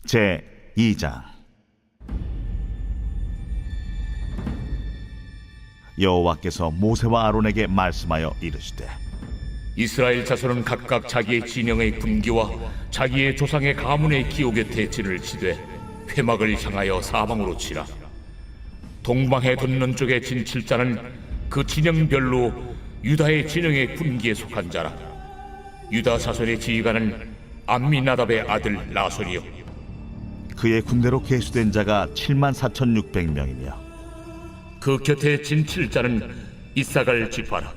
제 2장. 여호와께서 모세와 아론에게 말씀하여 이르시되, 이스라엘 자손은 각각 자기의 진영의 군기와 자기의 조상의 가문의 기호 곁에 진을 치되 회막을 향하여 사방으로 치라. 동방해 돋는 쪽에 진 칠자는 그 진영별로 유다의 진영의 군기에 속한 자라. 유다 자손의 지휘관은 암미나답의 아들 나손이요, 그의 군대로 계수된 자가 74,600명이며 그 곁에 진 칠자는 이사갈 지파라.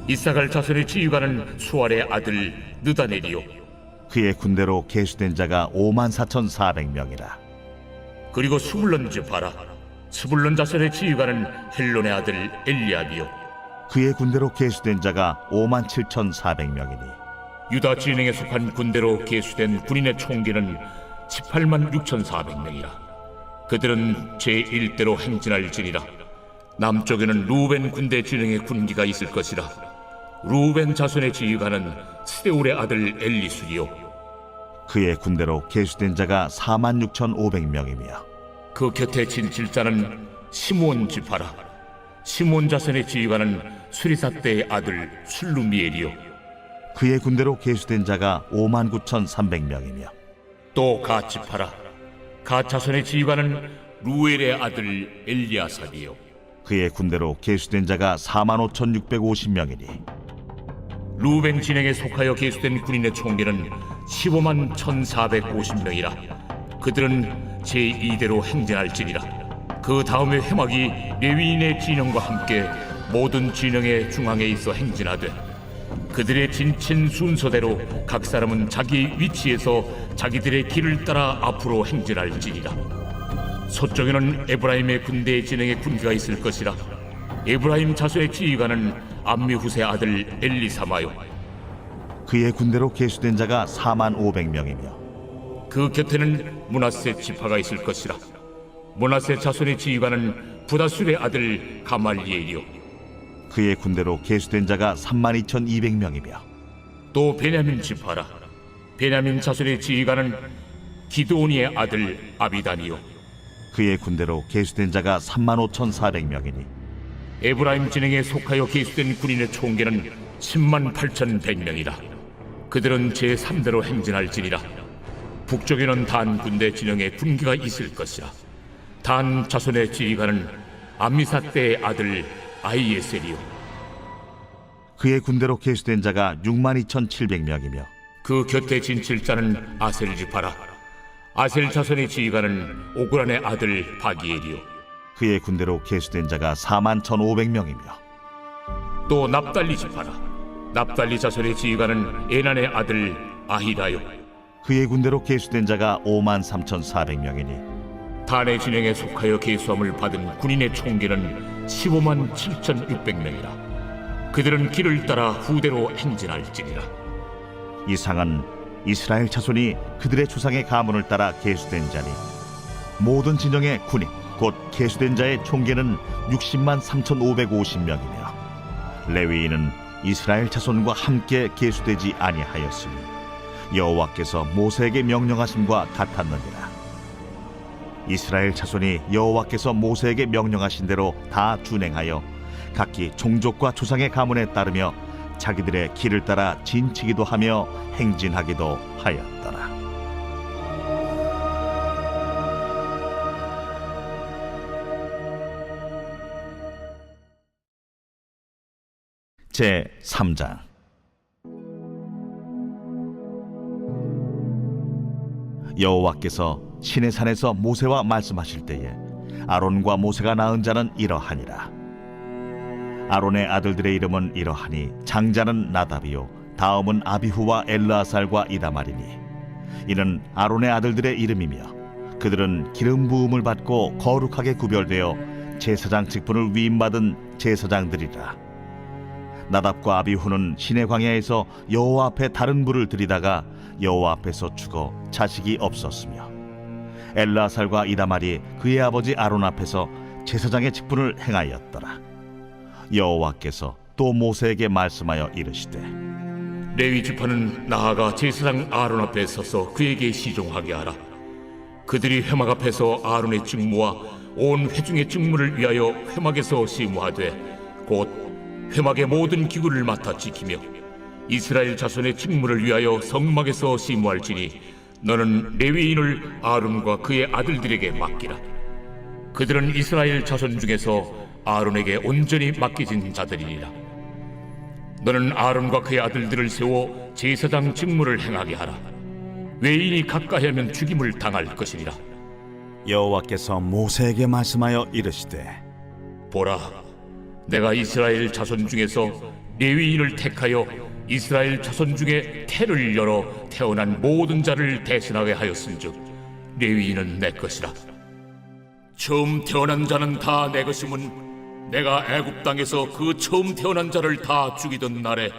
이사갈 자손의 지휘관은 수알의 아들 느다넬이요, 그의 군대로 계수된 자가 54,400명이라. 그리고 스불론 지파라. 스불론 자손의 지휘관은 헬론의 아들 엘리압이요, 그의 군대로 계수된 자가 57,400명이니 유다 진영에 속한 군대로 계수된 군인의 총기는 186,400명이라. 그들은 제1대로 행진할지니라. 남쪽에는 루벤 군대 진영의 군기가 있을 것이라. 루벤 자손의 지휘관은 스데울의 아들 엘리술이요, 그의 군대로 계수된 자가 46,500명이며 그 곁에 진 칠자는 시므온 지파라. 시므온 자손의 지휘관은 수리사대의 아들 술루미엘이요, 그의 군대로 계수된 자가 59,300명이며 또 갓 지파라. 갓 자손의 지휘관은 루엘의 아들 엘리아삽이요, 그의 군대로 계수된 자가 45,650명이니 루벤 진영에 속하여 계수된 군인의 총기는 151,450명이라. 그들은 제2대로 행진할지니라. 그 다음에 회막이 레위인의 진영과 함께 모든 진영의 중앙에 있어 행진하되, 그들의 진친 순서대로 각 사람은 자기 위치에서 자기들의 길을 따라 앞으로 행진할지니라. 서쪽에는 에브라임의 군대의 진영의 군기가 있을 것이라. 에브라임 자손의 지휘관은 암미후세 아들 엘리사마요, 그의 군대로 계수된 자가 45,000명이며 그 곁에는 므낫세 지파가 있을 것이라. 므낫세 자손의 지휘관은 부다술의 아들 가말리엘이요, 그의 군대로 계수된 자가 32,200명이며 또 베냐민 지파라. 베냐민 자손의 지휘관은 기드오니의 아들 아비단이요, 그의 군대로 계수된 자가 35,400명이니 에브라임 진영에 속하여 계수된 군인의 총계는 108,100명이라. 그들은 제3대로 행진할지니라. 북쪽에는 단 군대 진영에 군기가 있을 것이라. 단 자손의 지휘관은 암미사대의 아들 아이에셀이요, 그의 군대로 계수된 자가 62,700명이며 그 곁에 진 칠자는 아셀 지파라. 아셀 자손의 지휘관은 오그란의 아들 바기엘이요, 그의 군대로 계수된 자가 41,500명이며 또 납달리 지파라. 납달리 자손의 지휘관은 에난의 아들 아히라요, 그의 군대로 계수된 자가 53,400명이니 단의 진영에 속하여 계수함을 받은 군인의 총기는 157,600명이라. 그들은 길을 따라 후대로 행진할지니라. 이상은 이스라엘 자손이 그들의 조상의 가문을 따라 계수된 자니 모든 진영의 군인 곧 계수된 자의 총계는 603,550명이며 레위인은 이스라엘 자손과 함께 계수되지 아니하였으니 여호와께서 모세에게 명령하심과 같았느니라. 이스라엘 자손이 여호와께서 모세에게 명령하신 대로 다 준행하여 각기 종족과 조상의 가문에 따르며 자기들의 길을 따라 진치기도 하며 행진하기도 하였더라. 제 3장. 여호와께서 시내산에서 모세와 말씀하실 때에 아론과 모세가 낳은 자는 이러하니라. 아론의 아들들의 이름은 이러하니 장자는 나답이요 다음은 아비후와 엘르아살과 이다말이니 이는 아론의 아들들의 이름이며 그들은 기름 부음을 받고 거룩하게 구별되어 제사장 직분을 위임받은 제사장들이라. 나답과 아비후는 시내 광야에서 여호와 앞에 다른 불을 들이다가 여호와 앞에서 죽어 자식이 없었으며 엘르아살과 이다말이 그의 아버지 아론 앞에서 제사장의 직분을 행하였더라. 여호와께서 또 모세에게 말씀하여 이르시되 레위 지파는 나아가 제사장 아론 앞에 서서 그에게 시종하게 하라. 그들이 회막 앞에서 아론의 직무와 온 회중의 직무를 위하여 회막에서 시무하되 곧 회막의 모든 기구를 맡아 지키며 이스라엘 자손의 직무를 위하여 성막에서 시무할지니 너는 레위인을 아론과 그의 아들들에게 맡기라. 그들은 이스라엘 자손 중에서 아론에게 온전히 맡겨진 자들이니라. 너는 아론과 그의 아들들을 세워 제사장 직무를 행하게 하라. 외인이 가까이 하면 죽임을 당할 것이니라. 여호와께서 모세에게 말씀하여 이르시되 보라, 내가 이스라엘 자손 중에서 레위인을 택하여 이스라엘 자손 중에 태를 열어 태어난 모든 자를 대신하게 하였은즉 레위인은 내 것이라. 처음 태어난 자는 다 내 것임은 내가 애굽 땅에서 그 처음 태어난 자를 다 죽이던 날에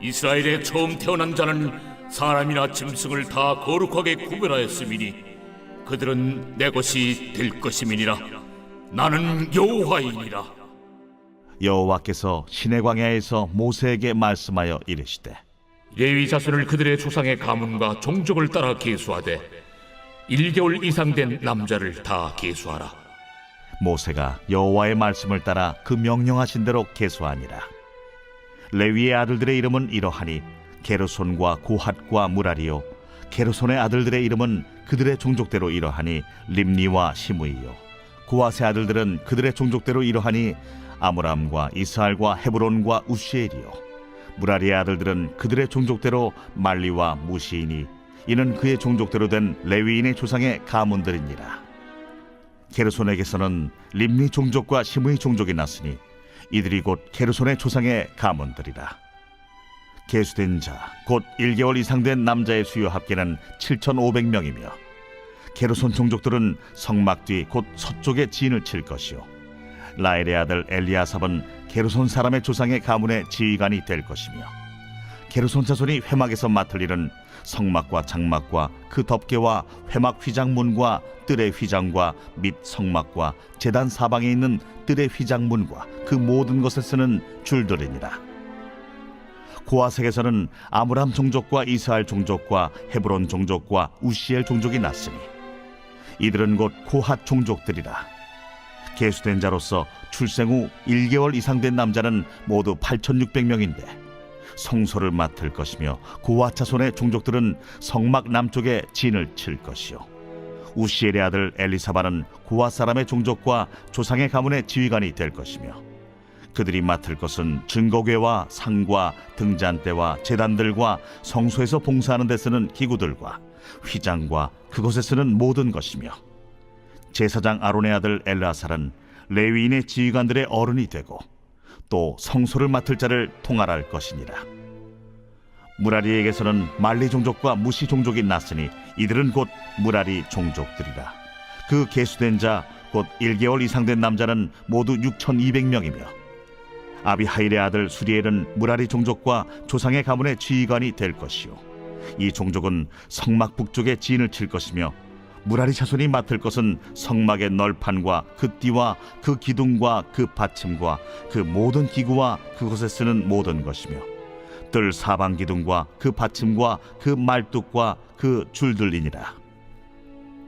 이스라엘의 처음 태어난 자는 사람이나 짐승을 다 거룩하게 구별하였음이니 그들은 내 것이 될 것임이니라. 나는 여호와이니라. 여호와께서 시내 광야에서 모세에게 말씀하여 이르시되 레위 자손을 그들의 조상의 가문과 종족을 따라 계수하되 1개월 이상 된 남자를 다 계수하라. 모세가 여호와의 말씀을 따라 그 명령하신 대로 계수하니라. 레위의 아들들의 이름은 이러하니 게르손과 고핫과 무라리요, 게르손의 아들들의 이름은 그들의 종족대로 이러하니 림니와 시므이요, 고핫의 아들들은 그들의 종족대로 이러하니 아므람과 이스할과 헤브론과 우시엘이요, 무라리의 아들들은 그들의 종족대로 말리와 무시이니 이는 그의 종족대로 된 레위인의 조상의 가문들이니라. 게르손에게서는 림니 종족과 시므이 종족이 났으니 이들이 곧 게르손의 조상의 가문들이라. 계수된 자 곧 1개월 이상 된 남자의 수요 합계는 7,500명이며 게르손 종족들은 성막 뒤 곧 서쪽에 진을 칠 것이요, 라엘의 아들 엘리아삽은 게르손 사람의 조상의 가문의 지휘관이 될 것이며 게르손 자손이 회막에서 맡을 일은 성막과 장막과 그 덮개와 회막 휘장문과 뜰의 휘장과 및 성막과 제단 사방에 있는 뜰의 휘장문과 그 모든 것에 쓰는 줄들이니라. 고아색에서는 아므람 종족과 이스할 종족과 헤브론 종족과 우시엘 종족이 났으니 이들은 곧 고핫 종족들이라. 계수된 자로서 출생 후 1개월 이상 된 남자는 모두 8,600명인데 성소를 맡을 것이며 고핫 자손의 종족들은 성막 남쪽에 진을 칠 것이요, 우시엘의 아들 엘리사바는 고핫 사람의 종족과 조상의 가문의 지휘관이 될 것이며 그들이 맡을 것은 증거궤와 상과 등잔대와 제단들과 성소에서 봉사하는 데 쓰는 기구들과 휘장과 그곳에 쓰는 모든 것이며 제사장 아론의 아들 엘르아살은 레위인의 지휘관들의 어른이 되고 또 성소를 맡을 자를 통할할 것이니라. 무라리에게서는 말리 종족과 무시 종족이 났으니 이들은 곧 무라리 종족들이라. 그 계수된 자 곧 1개월 이상 된 남자는 모두 6,200명이며 아비하일의 아들 수리엘은 무라리 종족과 조상의 가문의 지휘관이 될 것이요, 이 종족은 성막 북쪽에 진을 칠 것이며 무라리 자손이 맡을 것은 성막의 널판과 그 띠와 그 기둥과 그 받침과 그 모든 기구와 그것에 쓰는 모든 것이며 뜰 사방 기둥과 그 받침과 그 말뚝과 그 줄들이니라.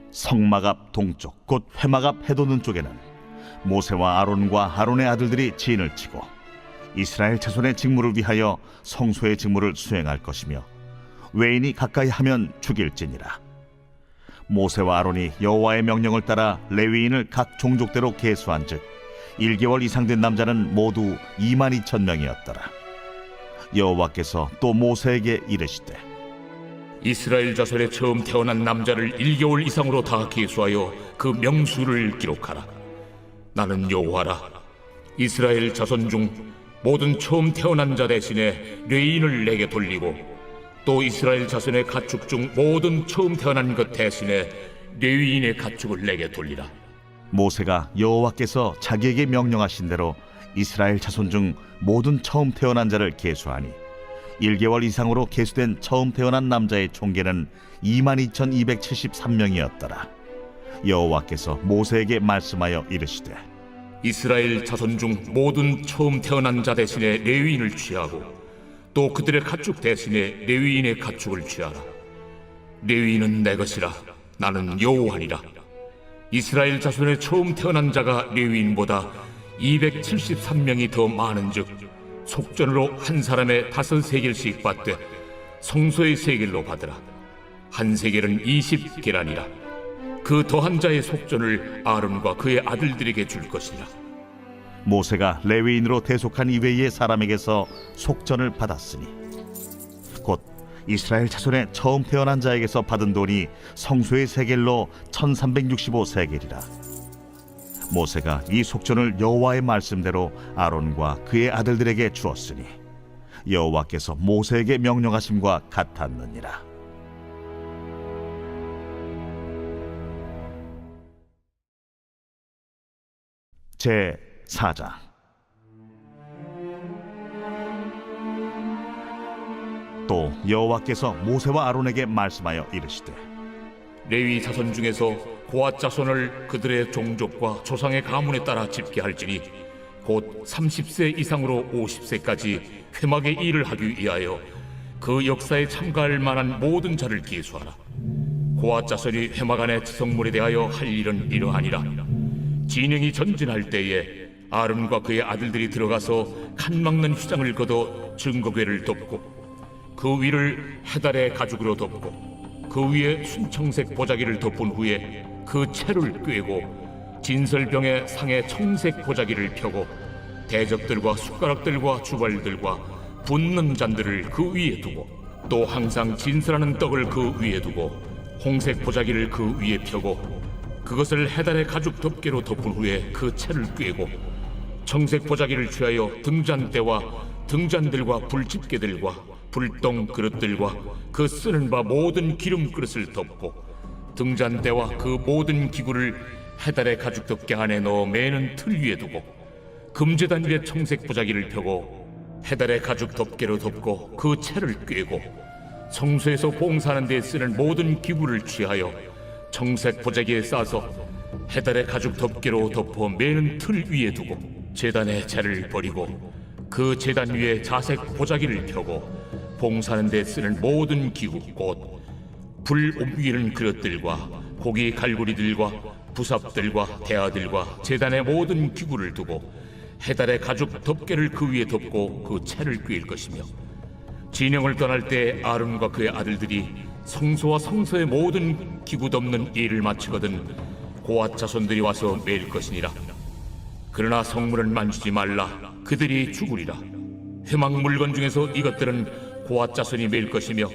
성막 앞 동쪽 곧 회막 앞 해돋는 쪽에는 모세와 아론과 아론의 아들들이 진을 치고 이스라엘 자손의 직무를 위하여 성소의 직무를 수행할 것이며 외인이 가까이 하면 죽일지니라. 모세와 아론이 여호와의 명령을 따라 레위인을 각 종족대로 계수한즉 1개월 이상 된 남자는 모두 22,000명이었더라. 여호와께서 또 모세에게 이르시되 이스라엘 자손의 처음 태어난 남자를 1개월 이상으로 다 계수하여 그 명수를 기록하라. 나는 여호와라. 이스라엘 자손 중 모든 처음 태어난 자 대신에 레위인을 내게 돌리고 또 이스라엘 자손의 가축 중 모든 처음 태어난 것 대신에 레위인의 가축을 내게 돌리라. 모세가 여호와께서 자기에게 명령하신 대로 이스라엘 자손 중 모든 처음 태어난 자를 계수하니 1개월 이상으로 계수된 처음 태어난 남자의 총계는 22,273명이었더라. 여호와께서 모세에게 말씀하여 이르시되 이스라엘 자손 중 모든 처음 태어난 자 대신에 레위인을 취하고 또 그들의 가축 대신에 레위인의 가축을 취하라. 레위인은 내 것이라. 나는 여호와니라. 이스라엘 자손의 처음 태어난 자가 레위인보다 273명이 더 많은즉 속전으로 한 사람의 5세겔씩 받되 성소의 세겔로 받으라. 한 세겔은 20게라니라. 그 더한 자의 속전을 아론과 그의 아들들에게 줄 것이라. 모세가 레위인으로 대속한 이외의 사람에게서 속전을 받았으니 곧 이스라엘 자손의 처음 태어난 자에게서 받은 돈이 성소의 세겔로 1365세겔이라. 모세가 이 속전을 여호와의 말씀대로 아론과 그의 아들들에게 주었으니 여호와께서 모세에게 명령하심과 같았느니라. 제 4장. 또 여호와께서 모세와 아론에게 말씀하여 이르시되 레위 자손 중에서 고앗 자손을 그들의 종족과 조상의 가문에 따라 집계할지니 곧 30세 이상으로 50세까지 회막의 일을 하기 위하여 그 역사에 참가할 만한 모든 자를 계수하라. 고앗 자손이 회막 안의 지성물에 대하여 할 일은 이러하니라. 진영이 전진할 때에 아론과 그의 아들들이 들어가서 칸 막는 휘장을 걷어 증거궤를 덮고 그 위를 해달의 가죽으로 덮고 그 위에 순청색 보자기를 덮은 후에 그 채를 꿰고 진설병의 상에 청색 보자기를 펴고 대접들과 숟가락들과 주발들과 붓는 잔들을 그 위에 두고 또 항상 진설하는 떡을 그 위에 두고 홍색 보자기를 그 위에 펴고 그것을 해달의 가죽 덮개로 덮은 후에 그 채를 꿰고 청색 보자기를 취하여 등잔대와 등잔들과 불집게들과 불똥 그릇들과 그 쓰는 바 모든 기름 그릇을 덮고 등잔대와 그 모든 기구를 해달의 가죽 덮개 안에 넣어 매는 틀 위에 두고 금제단 위에 청색 보자기를 펴고 해달의 가죽 덮개로 덮고 그 채를 꿰고 성소에서 봉사하는 데 쓰는 모든 기구를 취하여 청색 보자기에 싸서 해달의 가죽 덮개로 덮어 매는 틀 위에 두고 제단의 채를 버리고 그 제단 위에 자색 보자기를 펴고 봉사하는 데 쓰는 모든 기구 곧 불 옮기는 그릇들과 고기 갈고리들과 부삽들과 대야들과 제단의 모든 기구를 두고 해달의 가죽 덮개를 그 위에 덮고 그 채를 꿰일 것이며 진영을 떠날 때 아론과 그의 아들들이 성소와 성소의 모든 기구 덮는 일을 마치거든 고앗 자손들이 와서 매일 것이니라. 그러나 성물은 만지지 말라. 그들이 죽으리라. 회막 물건 중에서 이것들은 고앗 자손이 매일 것이며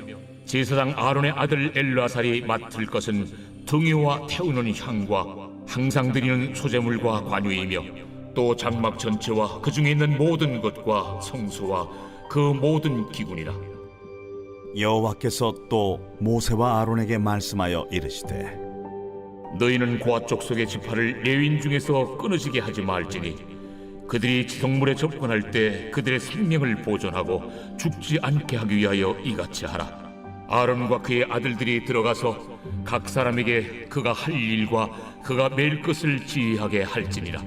제사장 아론의 아들 엘르아살이 맡을 것은 등유와 태우는 향과 항상 드리는 소제물과 관유이며 또 장막 전체와 그 중에 있는 모든 것과 성소와 그 모든 기구니라. 여호와께서 또 모세와 아론에게 말씀하여 이르시되 너희는 고앗 족속의 지파를 레위인 중에서 끊어지게 하지 말지니 그들이 지성물에 접근할 때 그들의 생명을 보존하고 죽지 않게 하기 위하여 이같이 하라. 아론과 그의 아들들이 들어가서 각 사람에게 그가 할 일과 그가 맬 것을 지휘하게 할지니라.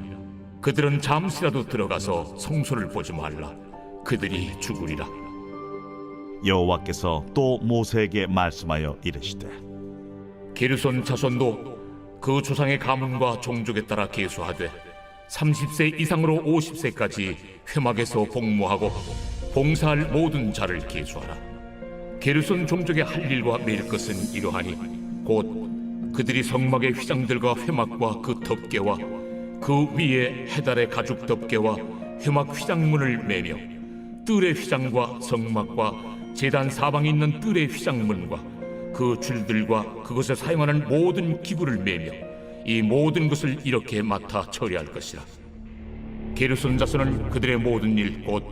그들은 잠시라도 들어가서 성소를 보지 말라. 그들이 죽으리라. 여호와께서 또 모세에게 말씀하여 이르시되 게르손 자손도 그 조상의 가문과 종족에 따라 계수하되 30세 이상으로 50세까지 회막에서 복무하고 봉사할 모든 자를 계수하라. 게르손 종족의 할 일과 맬 것은 이러하니 곧 그들이 성막의 휘장들과 회막과 그 덮개와 그 위에 해달의 가죽 덮개와 회막 휘장문을 매며 뜰의 휘장과 성막과 제단 사방에 있는 뜰의 휘장문과 그 줄들과 그것에 사용하는 모든 기구를 매며 이 모든 것을 이렇게 맡아 처리할 것이라. 게르손 자손은 그들의 모든 일 곧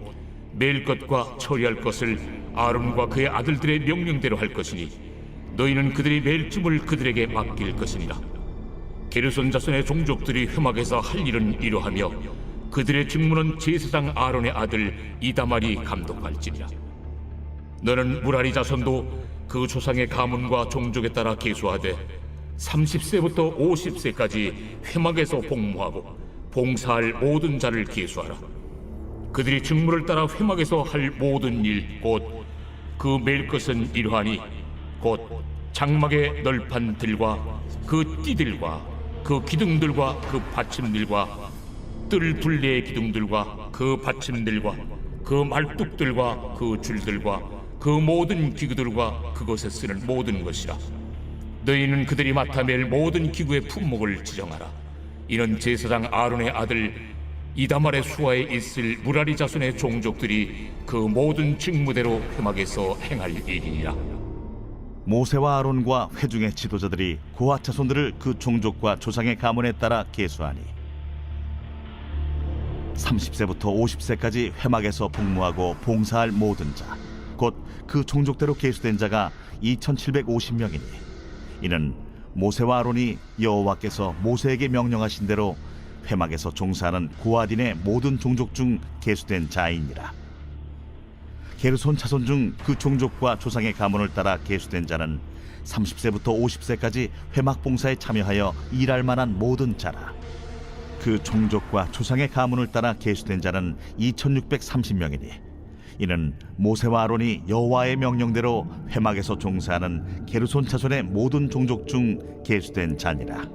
맬 것과 처리할 것을 아론과 그의 아들들의 명령대로 할 것이니 너희는 그들이 맬 짐을 그들에게 맡길 것이니라. 게르손 자손의 종족들이 회막에서 할 일은 이러하며 그들의 직무는 제사장 아론의 아들 이다말이 감독할지니라. 너는 무라리 자손도 그 조상의 가문과 종족에 따라 계수하되 30세부터 50세까지 회막에서 복무하고 봉사할 모든 자를 계수하라. 그들이 직무를 따라 회막에서 할 모든 일 곧 그 맬 것은 이러하니 곧 장막의 널판 들과 그 띠들과 그 기둥들과 그 받침들과 뜰 둘레의 기둥들과 그 받침들과 그 말뚝들과 그 줄들과 그 모든 기구들과 그것에 쓰는 모든 것이라. 너희는 그들이 맡아 맬 모든 기구의 품목을 지정하라. 이는 제사장 아론의 아들 이다말의 수하에 있을 무라리 자손의 종족들이 그 모든 직무대로 회막에서 행할 일이니라. 모세와 아론과 회중의 지도자들이 고핫 자손들을 그 종족과 조상의 가문에 따라 계수하니 30세부터 50세까지 회막에서 복무하고 봉사할 모든 자, 곧 그 종족대로 계수된 자가 2750명이니 이는 모세와 아론이 여호와께서 모세에게 명령하신 대로 회막에서 종사하는 고핫인의 모든 종족 중 계수된 자이니라. 게르손 자손 중 그 종족과 조상의 가문을 따라 계수된 자는 30세부터 50세까지 회막 봉사에 참여하여 일할 만한 모든 자라. 그 종족과 조상의 가문을 따라 계수된 자는 2630명이니 이는 모세와 아론이 여호와의 명령대로 회막에서 종사하는 게르손 자손의 모든 종족 중 계수된 자니라.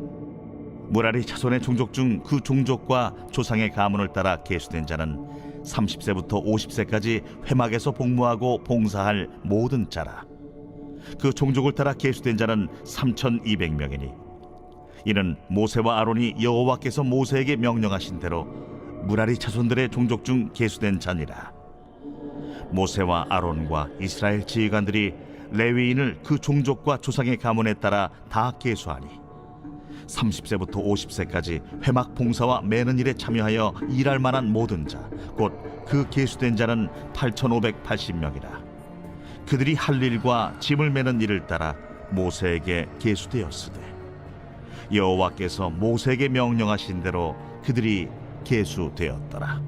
무라리 자손의 종족 중 그 종족과 조상의 가문을 따라 계수된 자는 30세부터 50세까지 회막에서 복무하고 봉사할 모든 자라. 그 종족을 따라 계수된 자는 3200명이니 이는 모세와 아론이 여호와께서 모세에게 명령하신 대로 무라리 자손들의 종족 중 계수된 자니라. 모세와 아론과 이스라엘 지휘관들이 레위인을 그 종족과 조상의 가문에 따라 다 계수하니 30세부터 50세까지 회막 봉사와 매는 일에 참여하여 일할 만한 모든 자, 곧 그 계수된 자는 8580명이라. 그들이 할 일과 짐을 매는 일을 따라 모세에게 계수되었으되 여호와께서 모세에게 명령하신 대로 그들이 계수되었더라.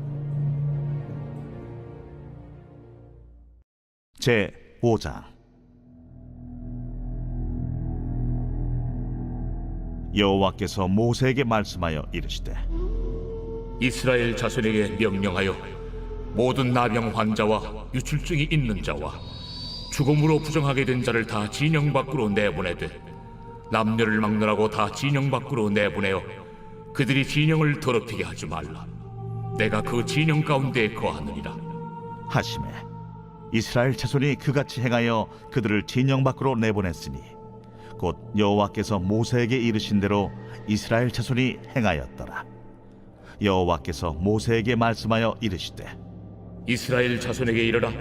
제 5장. 여호와께서 모세에게 말씀하여 이르시되 이스라엘 자손에게 명령하여 모든 나병 환자와 유출증이 있는 자와 죽음으로 부정하게 된 자를 다 진영 밖으로 내보내되 남녀를 막론하고 다 진영 밖으로 내보내어 그들이 진영을 더럽히게 하지 말라. 내가 그 진영 가운데 거하느니라 하시매 이스라엘 자손이 그같이 행하여 그들을 진영 밖으로 내보냈으니 곧 여호와께서 모세에게 이르신 대로 이스라엘 자손이 행하였더라. 여호와께서 모세에게 말씀하여 이르시되 이스라엘 자손에게 이르라.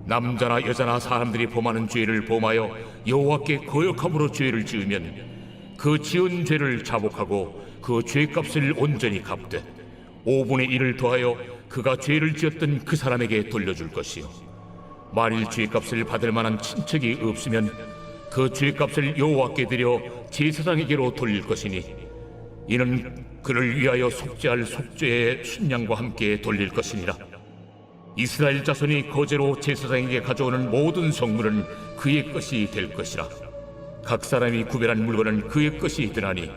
남자나 여자나 사람들이 범하는 죄를 범하여 여호와께 거역함으로 죄를 지으면 그 지은 죄를 자복하고 그 죄값을 온전히 갚되 5분의 1을 더하여 그가 죄를 지었던 그 사람에게 돌려줄 것이요 만일 죄값을 받을 만한 친척이 없으면 그 죄값을 여호와께 드려 제사장에게로 돌릴 것이니 이는 그를 위하여 속죄할 속죄의 순양과 함께 돌릴 것이니라. 이스라엘 자손이 거제로 제사장에게 가져오는 모든 성물은 그의 것이 될 것이라. 각 사람이 구별한 물건은 그의 것이 되나니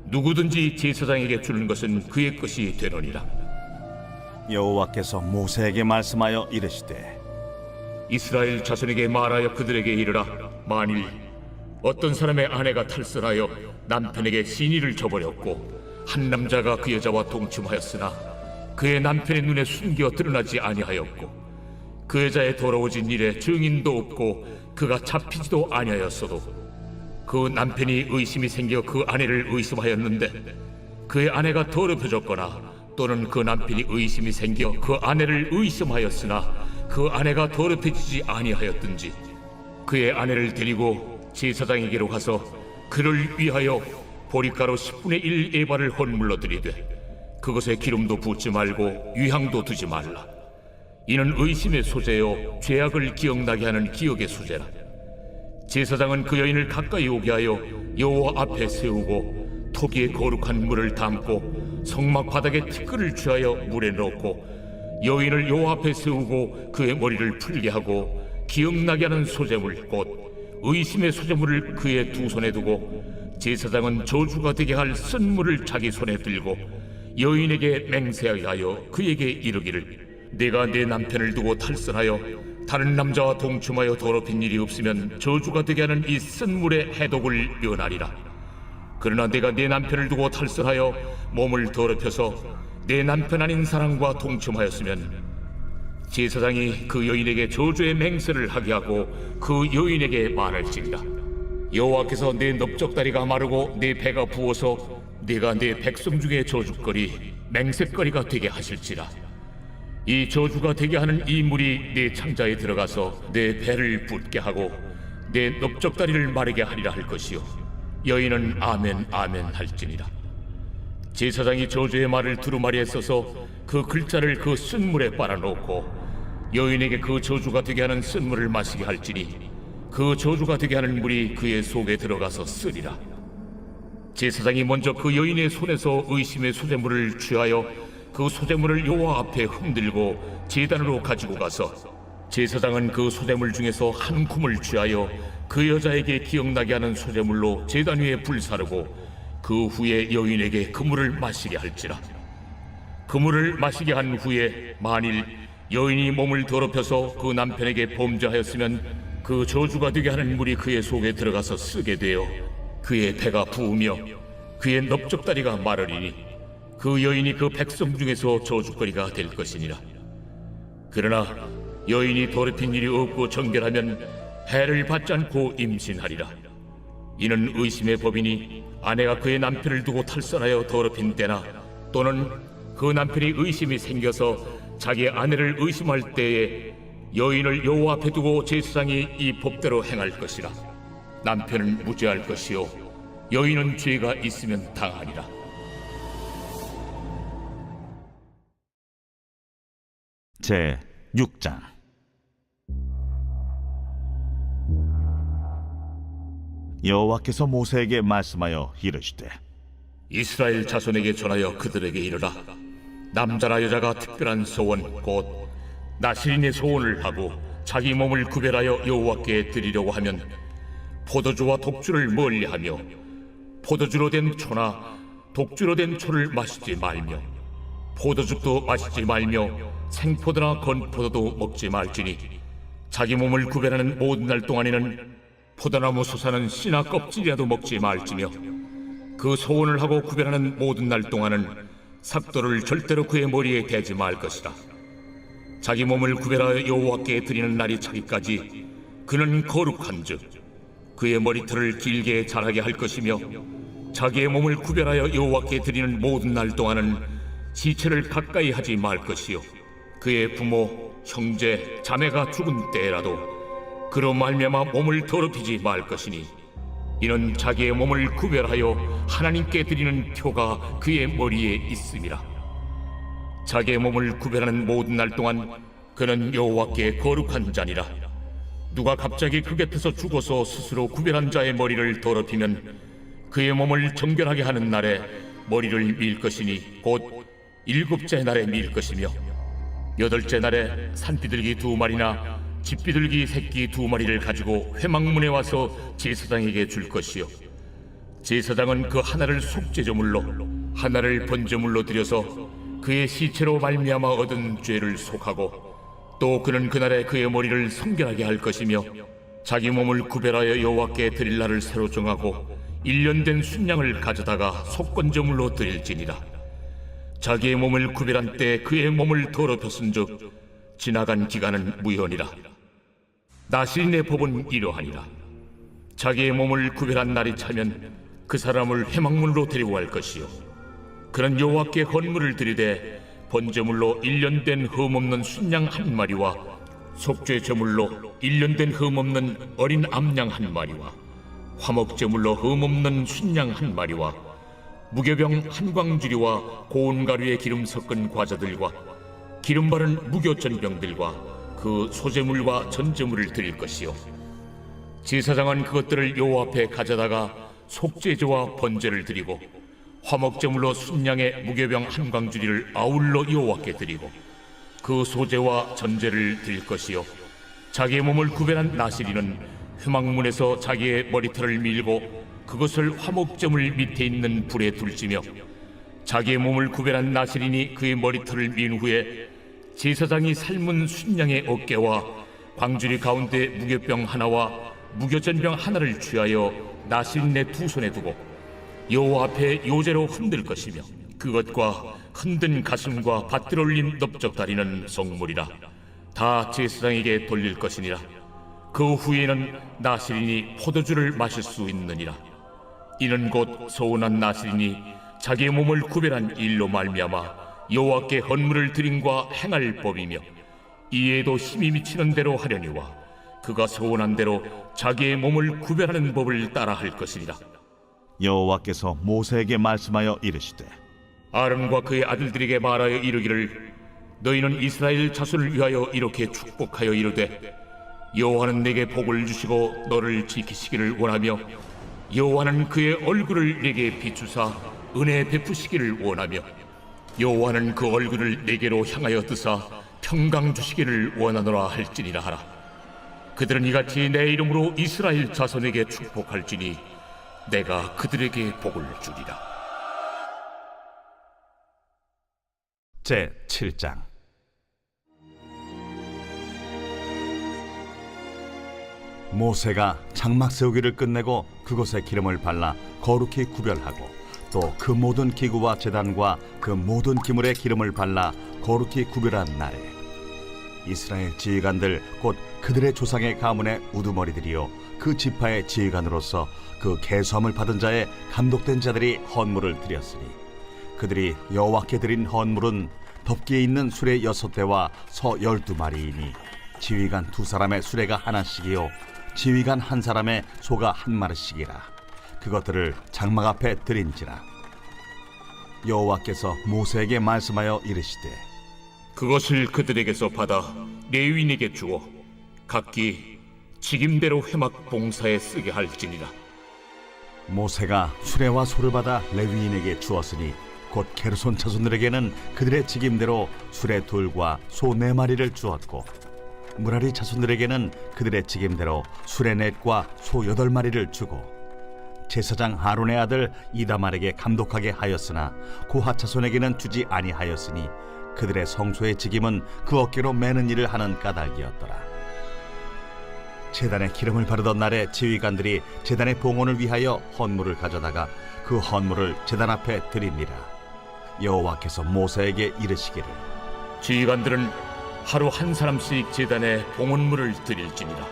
누구든지 제사장에게 주는 것은 그의 것이 되느니라. 여호와께서 모세에게 말씀하여 이르시되 이스라엘 자손에게 말하여 그들에게 이르라. 만일 어떤 사람의 아내가 탈선하여 남편에게 시니를 저버렸고 한 남자가 그 여자와 동침하였으나 그의 남편의 눈에 숨겨 드러나지 아니하였고 그 여자의 더러워진 일에 증인도 없고 그가 잡히지도 아니하였어도 그 남편이 의심이 생겨 그 아내를 의심하였는데 그의 아내가 더럽혀졌거나 또는 그 남편이 의심이 생겨 그 아내를 의심하였으나 그 아내가 더럽혀지지 아니하였든지 그의 아내를 데리고 제사장에게로 가서 그를 위하여 보리가루 10분의 1 에바를 헌물로 드리되 그것에 기름도 붓지 말고 유향도 두지 말라. 이는 의심의 소재요 죄악을 기억나게 하는 기억의 소재라. 제사장은 그 여인을 가까이 오게 하여 여호와 앞에 세우고 토기에 거룩한 물을 담고 성막 바닥에 티끌을 취하여 물에 넣고 여인을 여호와 앞에 세우고 그의 머리를 풀게 하고 기억나게 하는 소재물 곧 의심의 소재물을 그의 두 손에 두고 제사장은 저주가 되게 할 쓴물을 자기 손에 들고 여인에게 맹세하게 하여 그에게 이르기를 내가 내 남편을 두고 탈선하여 다른 남자와 동침하여 더럽힌 일이 없으면 저주가 되게 하는 이 쓴물의 해독을 면하리라. 그러나 내가 내 남편을 두고 탈선하여 몸을 더럽혀서 내 남편 아닌 사람과 동침하였으면 제사장이 그 여인에게 저주의 맹세를 하게 하고 그 여인에게 말할지니라. 여호와께서 내 넓적다리가 마르고 내 배가 부어서 내가 내 백성 중에 저주거리 맹세거리가 되게 하실지라. 이 저주가 되게 하는 이 물이 내 창자에 들어가서 내 배를 붓게 하고 내 넓적다리를 마르게 하리라 할 것이요 여인은 아멘 아멘 할지니라. 제사장이 저주의 말을 두루마리에 써서 그 글자를 그 쓴물에 빨아놓고 여인에게 그 저주가 되게 하는 쓴물을 마시게 할지니 그 저주가 되게 하는 물이 그의 속에 들어가서 쓰리라. 제사장이 먼저 그 여인의 손에서 의심의 소재물을 취하여 그 소재물을 여호와 앞에 흔들고 제단으로 가지고 가서 제사장은 그 소재물 중에서 한 쿰을 취하여 그 여자에게 기억나게 하는 소재물로 제단 위에 불사르고 그 후에 여인에게 그 물을 마시게 할지라. 그 물을 마시게 한 후에 만일 여인이 몸을 더럽혀서 그 남편에게 범죄하였으면 그 저주가 되게 하는 물이 그의 속에 들어가서 쓰게 되어 그의 배가 부으며 그의 넓적다리가 마르리니 그 여인이 그 백성 중에서 저주거리가 될 것이니라. 그러나 여인이 더럽힌 일이 없고 정결하면 해를 받지 않고 임신하리라. 이는 의심의 법이니 아내가 그의 남편을 두고 탈선하여 더럽힌 때나 또는 그 남편이 의심이 생겨서 자기 아내를 의심할 때에 여인을 여호와 앞에 두고 제사장이 이 법대로 행할 것이라. 남편은 무죄할 것이요 여인은 죄가 있으면 당하리라. 제 6장. 여호와께서 모세에게 말씀하여 이르시되 이스라엘 자손에게 전하여 그들에게 이르라. 남자나 여자가 특별한 소원 곧 나실인의 소원을 하고 자기 몸을 구별하여 여호와께 드리려고 하면 포도주와 독주를 멀리하며 포도주로 된 초나 독주로 된 초를 마시지 말며 포도즙도 마시지 말며 생포도나 건포도도 먹지 말지니 자기 몸을 구별하는 모든 날 동안에는 포도나무 솟아는 씨나 껍질이라도 먹지 말지며 그 소원을 하고 구별하는 모든 날 동안은 삭도를 절대로 그의 머리에 대지 말 것이다. 자기 몸을 구별하여 여호와께 드리는 날이 차기까지 그는 거룩한즉 그의 머리털을 길게 자라게 할 것이며 자기의 몸을 구별하여 여호와께 드리는 모든 날 동안은 시체를 가까이 하지 말 것이요 그의 부모, 형제, 자매가 죽은 때라도 그로 말미암아 몸을 더럽히지 말 것이니 이는 자기의 몸을 구별하여 하나님께 드리는 표가 그의 머리에 있음이라. 자기의 몸을 구별하는 모든 날 동안 그는 여호와께 거룩한 자니라. 누가 갑자기 그 곁에서 죽어서 스스로 구별한 자의 머리를 더럽히면 그의 몸을 정결하게 하는 날에 머리를 밀 것이니 곧 7째 날에 밀 것이며 8째 날에 산비둘기 2마리나 집비둘기 새끼 2마리를 가지고 회막문에 와서 제사장에게 줄 것이요 제사장은 그 하나를 속죄제물로 하나를 번제물로 드려서 그의 시체로 말미암아 얻은 죄를 속하고 또 그는 그날에 그의 머리를 성결하게 할 것이며 자기 몸을 구별하여 여호와께 드릴 날을 새로 정하고 1년 된 순양을 가져다가 속건제물로 드릴지니라. 자기의 몸을 구별한 때 그의 몸을 더럽혔은즉 지나간 기간은 무효니라. 나실인의 법은 이러하니라. 자기의 몸을 구별한 날이 차면 그 사람을 회막문으로 데리고 갈 것이요 그는 여호와께 헌물을 드리되 번제물로 1년 된 흠없는 순양 1마리와 속죄 제물로 1년 된 흠없는 어린 암양 1마리와 화목제물로 흠없는 순양 1마리와 무교병 1광주리와 고운 가루에 기름 섞은 과자들과 기름 바른 무교전병들과 그 소제물과 전제물을 드릴 것이요 제사장은 그것들을 여호와 앞에 가져다가 속죄제와 번제를 드리고 화목제물로 순양의 무교병 1광주리를 아울러 여호와께 드리고 그 소제와 전제를 드릴 것이요 자기의 몸을 구별한 나실인은 회막문에서 자기의 머리털을 밀고 그것을 화목제물 밑에 있는 불에 둘지며 자기의 몸을 구별한 나실인이 그의 머리털을 민 후에 제사장이 삶은 순양의 어깨와 광주리 가운데 무교병 하나와 무교전병 하나를 취하여 나실인의 두 손에 두고 여호와 앞에 요제로 흔들 것이며 그것과 흔든 가슴과 밭들 올린 넓적다리는 성물이라 다 제사장에게 돌릴 것이니라. 그 후에는 나실인이 포도주를 마실 수 있느니라. 이는 곧 소원한 나실인이 자기의 몸을 구별한 일로 말미암아 여호와께 헌물을 드림과 행할 법이며 이에도 힘이 미치는 대로 하려니와 그가 소원한 대로 자기의 몸을 구별하는 법을 따라 할 것이니라. 여호와께서 모세에게 말씀하여 이르시되 아론과 그의 아들들에게 말하여 이르기를 너희는 이스라엘 자손을 위하여 이렇게 축복하여 이르되 여호와는 내게 복을 주시고 너를 지키시기를 원하며 여호와는 그의 얼굴을 내게 비추사 은혜 베푸시기를 원하며 여호와는 그 얼굴을 내게로 향하여 뜨사 평강 주시기를 원하노라 할지니라 하라. 그들은 이같이 내 이름으로 이스라엘 자손에게 축복할지니 내가 그들에게 복을 주리라. 제 7장. 모세가 장막 세우기를 끝내고 그곳에 기름을 발라 거룩히 구별하고 또 그 모든 기구와 제단과 그 모든 기물에 기름을 발라 거룩히 구별한 날에 이스라엘 지휘관들 곧 그들의 조상의 가문의 우두머리들이요 그 지파의 지휘관으로서 그 계수함을 받은 자의 감독된 자들이 헌물을 드렸으니 그들이 여호와께 드린 헌물은 덮기에 있는 수레 6대와 서 12마리이니 지휘관 2사람의 수레가 하나씩이요 지휘관 1사람의 소가 1마리씩이라. 그것들을 장막 앞에 드린지라. 여호와께서 모세에게 말씀하여 이르시되 그것을 그들에게서 받아 레위인에게 주어 각기 직임대로 회막 봉사에 쓰게 할지니라. 모세가 수레와 소를 받아 레위인에게 주었으니 곧 게르손 자손들에게는 그들의 직임대로 수레 2과 소 4마리를 주었고 무라리 자손들에게는 그들의 직임대로 수레 4과 소 8마리를 주고 제사장 아론의 아들 이다말에게 감독하게 하였으나 고핫 자손에게는 주지 아니하였으니 그들의 성소의 직임은 그 어깨로 매는 일을 하는 까닭이었더라. 제단에 기름을 바르던 날에 지휘관들이 제단의 봉헌을 위하여 헌물을 가져다가 그 헌물을 제단 앞에 드립니다. 여호와께서 모세에게 이르시기를 지휘관들은 하루 한 사람씩 제단에 봉헌물을 드릴지니라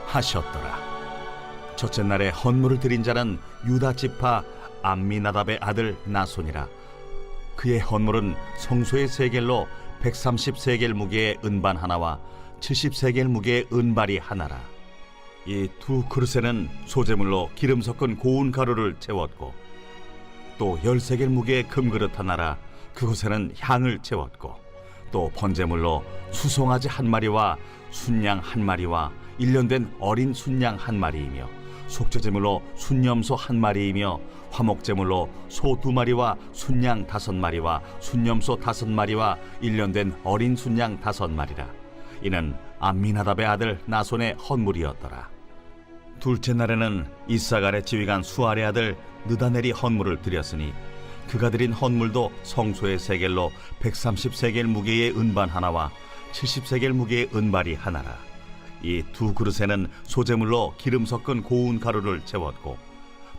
하셨더라. 첫째 날에 헌물을 드린 자는 유다 지파 암미나답의 아들 나손이라. 그의 헌물은 성소의 세겔로 130세겔 무게의 은반 하나와 70세겔 무게의 은발이 하나라. 이 두 그릇에는 소재물로 기름 섞은 고운 가루를 채웠고 또 10세겔 무게의 금그릇 하나라. 그곳에는 향을 채웠고 또 번제물로 수송아지 1마리와 순양 1마리와 1년 된 어린 순양 1마리이며 속죄제물로 순염소 1마리이며 화목제물로 소 2마리와 순양 5마리와 순염소 5마리와 1년 된 어린 순양 5마리라. 이는 암미나답의 아들 나손의 헌물이었더라. 둘째 날에는 이사갈의 지휘관 수알의 아들 느다넬이 헌물을 드렸으니 그가 드린 헌물도 성소의 세겔로 130세겔 무게의 은반 하나와 70세겔 무게의 은발이 하나라. 이 두 그릇에는 소재물로 기름 섞은 고운 가루를 채웠고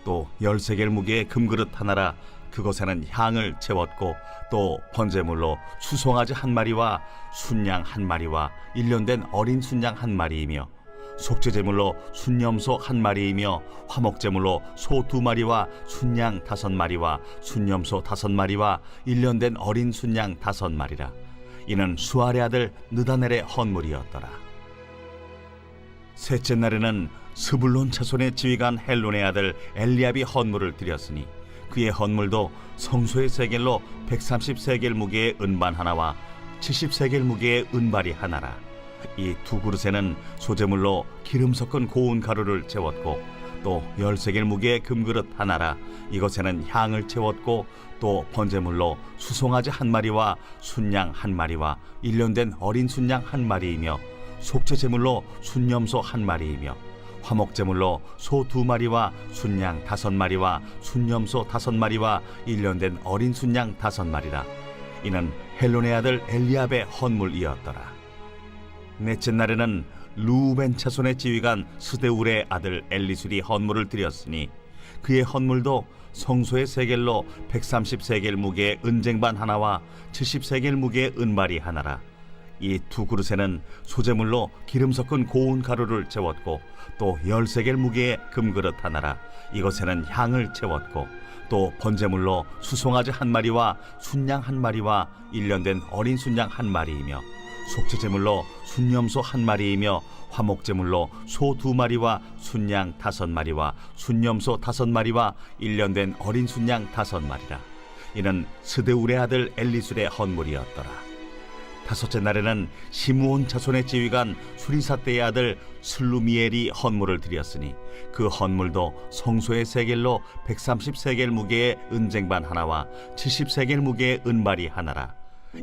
또 10세겔 무게의 금그릇 하나라. 그것에는 향을 채웠고 또 번제물로 수송아지 1마리와 순양 1마리와 1년 된 어린 순양 1마리이며 속죄제물로 순염소 1마리이며 화목제물로 소 2마리와 순양 5마리와 순염소 5마리와 1년 된 어린 순양 5마리라. 이는 수알의 아들 느다넬의 헌물이었더라. 셋째 날에는 스불론 자손의 지휘관 헬론의 아들 엘리압이 헌물을 드렸으니 그의 헌물도 성소의 세겔로 130세겔 무게의 은반 하나와 70세겔 무게의 은발이 하나라. 이 두 그릇에는 소재물로 기름 섞은 고운 가루를 채웠고 또 10세겔 무게의 금그릇 하나라. 이것에는 향을 채웠고 또 번제물로 수송아지 1마리와 순양 1마리와 1년 된 어린 순양 1마리이며 속죄제물로 순염소 1마리이며 화목제물로 소 2마리와 순양 5마리와 순염소 5마리와 1년 된 어린 순양 5마리라. 이는 헬론의 아들 엘리압의 헌물이었더라. 넷째 날에는 루벤 자손의 지휘관 스데울의 아들 엘리술이 헌물을 드렸으니 그의 헌물도 성소의 세겔로 130세겔 무게의 은쟁반 하나와 70세겔 무게의 은발이 하나라. 이 두 그릇에는 소재물로 기름 섞은 고운 가루를 채웠고 또 10세겔 무게의 금그릇 하나라. 이것에는 향을 채웠고 또 번제물로 수송아지 한 마리와 순양 한 마리와 1년 된 어린 순양 한 마리이며 속죄제물로 순염소 한 마리이며 화목제물로 소 2마리와 순양 5마리와 순염소 5마리와 1년 된 어린 순양 5마리라. 이는 스데울의 아들 엘리술의 헌물이었더라. 다섯째 날에는 시므온 자손의 지휘관 수리사대의 아들 슬루미엘이 헌물을 드렸으니 그 헌물도 성소의 세겔로 130세겔 무게의 은쟁반 하나와 70세겔 무게의 은발이 하나라.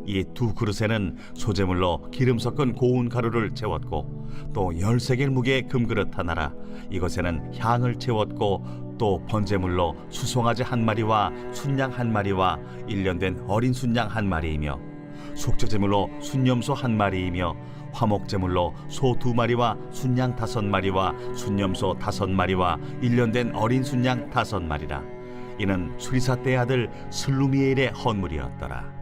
이 두 그릇에는 소재물로 기름 섞은 고운 가루를 채웠고 또 10세겔 무게의 금그릇 하나라. 이것에는 향을 채웠고 또 번제물로 수송아지 한 마리와 순양 한 마리와 1년 된 어린 순양 한 마리이며 속죄제물로 순염소 한 마리이며 화목제물로 소 2마리와 순양 5마리와 순염소 5마리와 1년 된 어린 순양 5마리라. 이는 수리사대의 아들 슬루미엘의 헌물이었더라.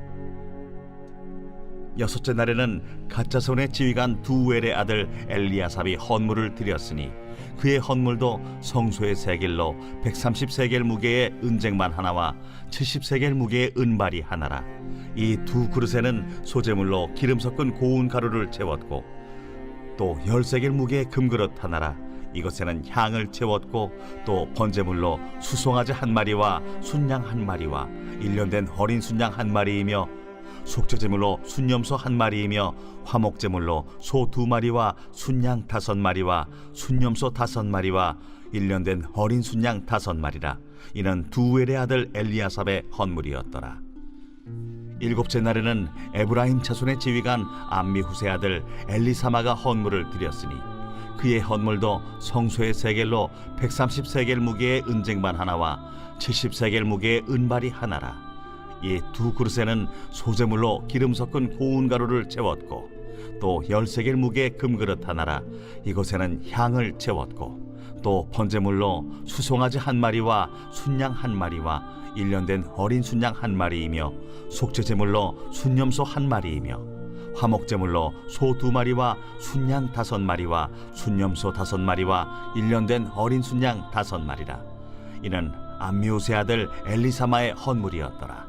여섯째 날에는 갓자손의 지휘관 두엘의 아들 엘리아삽이 헌물을 드렸으니 그의 헌물도 성소의 세겔로 130세겔 무게의 은쟁반 하나와 70세겔 무게의 은발이 하나라. 이 두 그릇에는 소재물로 기름 섞은 고운 가루를 채웠고 또 10세겔 무게의 금그릇 하나라. 이것에는 향을 채웠고 또 번제물로 수송아지 한 마리와 순양 한 마리와 1년 된 어린 순양 한 마리이며 속죄제물로 순염소 한 마리이며 화목제물로 소 2마리와 순양 5마리와 순염소 5마리와 1년 된 어린 순양 5마리라. 이는 두엘의 아들 엘리아삽의 헌물이었더라. 일곱째 날에는 에브라임 자손의 지휘관 암미후세 아들 엘리사마가 헌물을 드렸으니 그의 헌물도 성소의 세겔로 130세겔 무게의 은쟁반 하나와 70세겔 무게의 은발이 하나라. 이 두 그릇에는 소재물로 기름 섞은 고운 가루를 채웠고 또 10세겔 무게의 금그릇 하나라. 이것에는 향을 채웠고 또 번제물로 수송아지 한 마리와 순양 한 마리와 1년 된 어린 순양 한 마리이며 속죄제물로 순염소 한 마리이며 화목제물로 소 2마리와 순양 5마리와 순염소 5마리와 1년 된 어린 순양 5마리라. 이는 암미우세 아들 엘리사마의 헌물이었더라.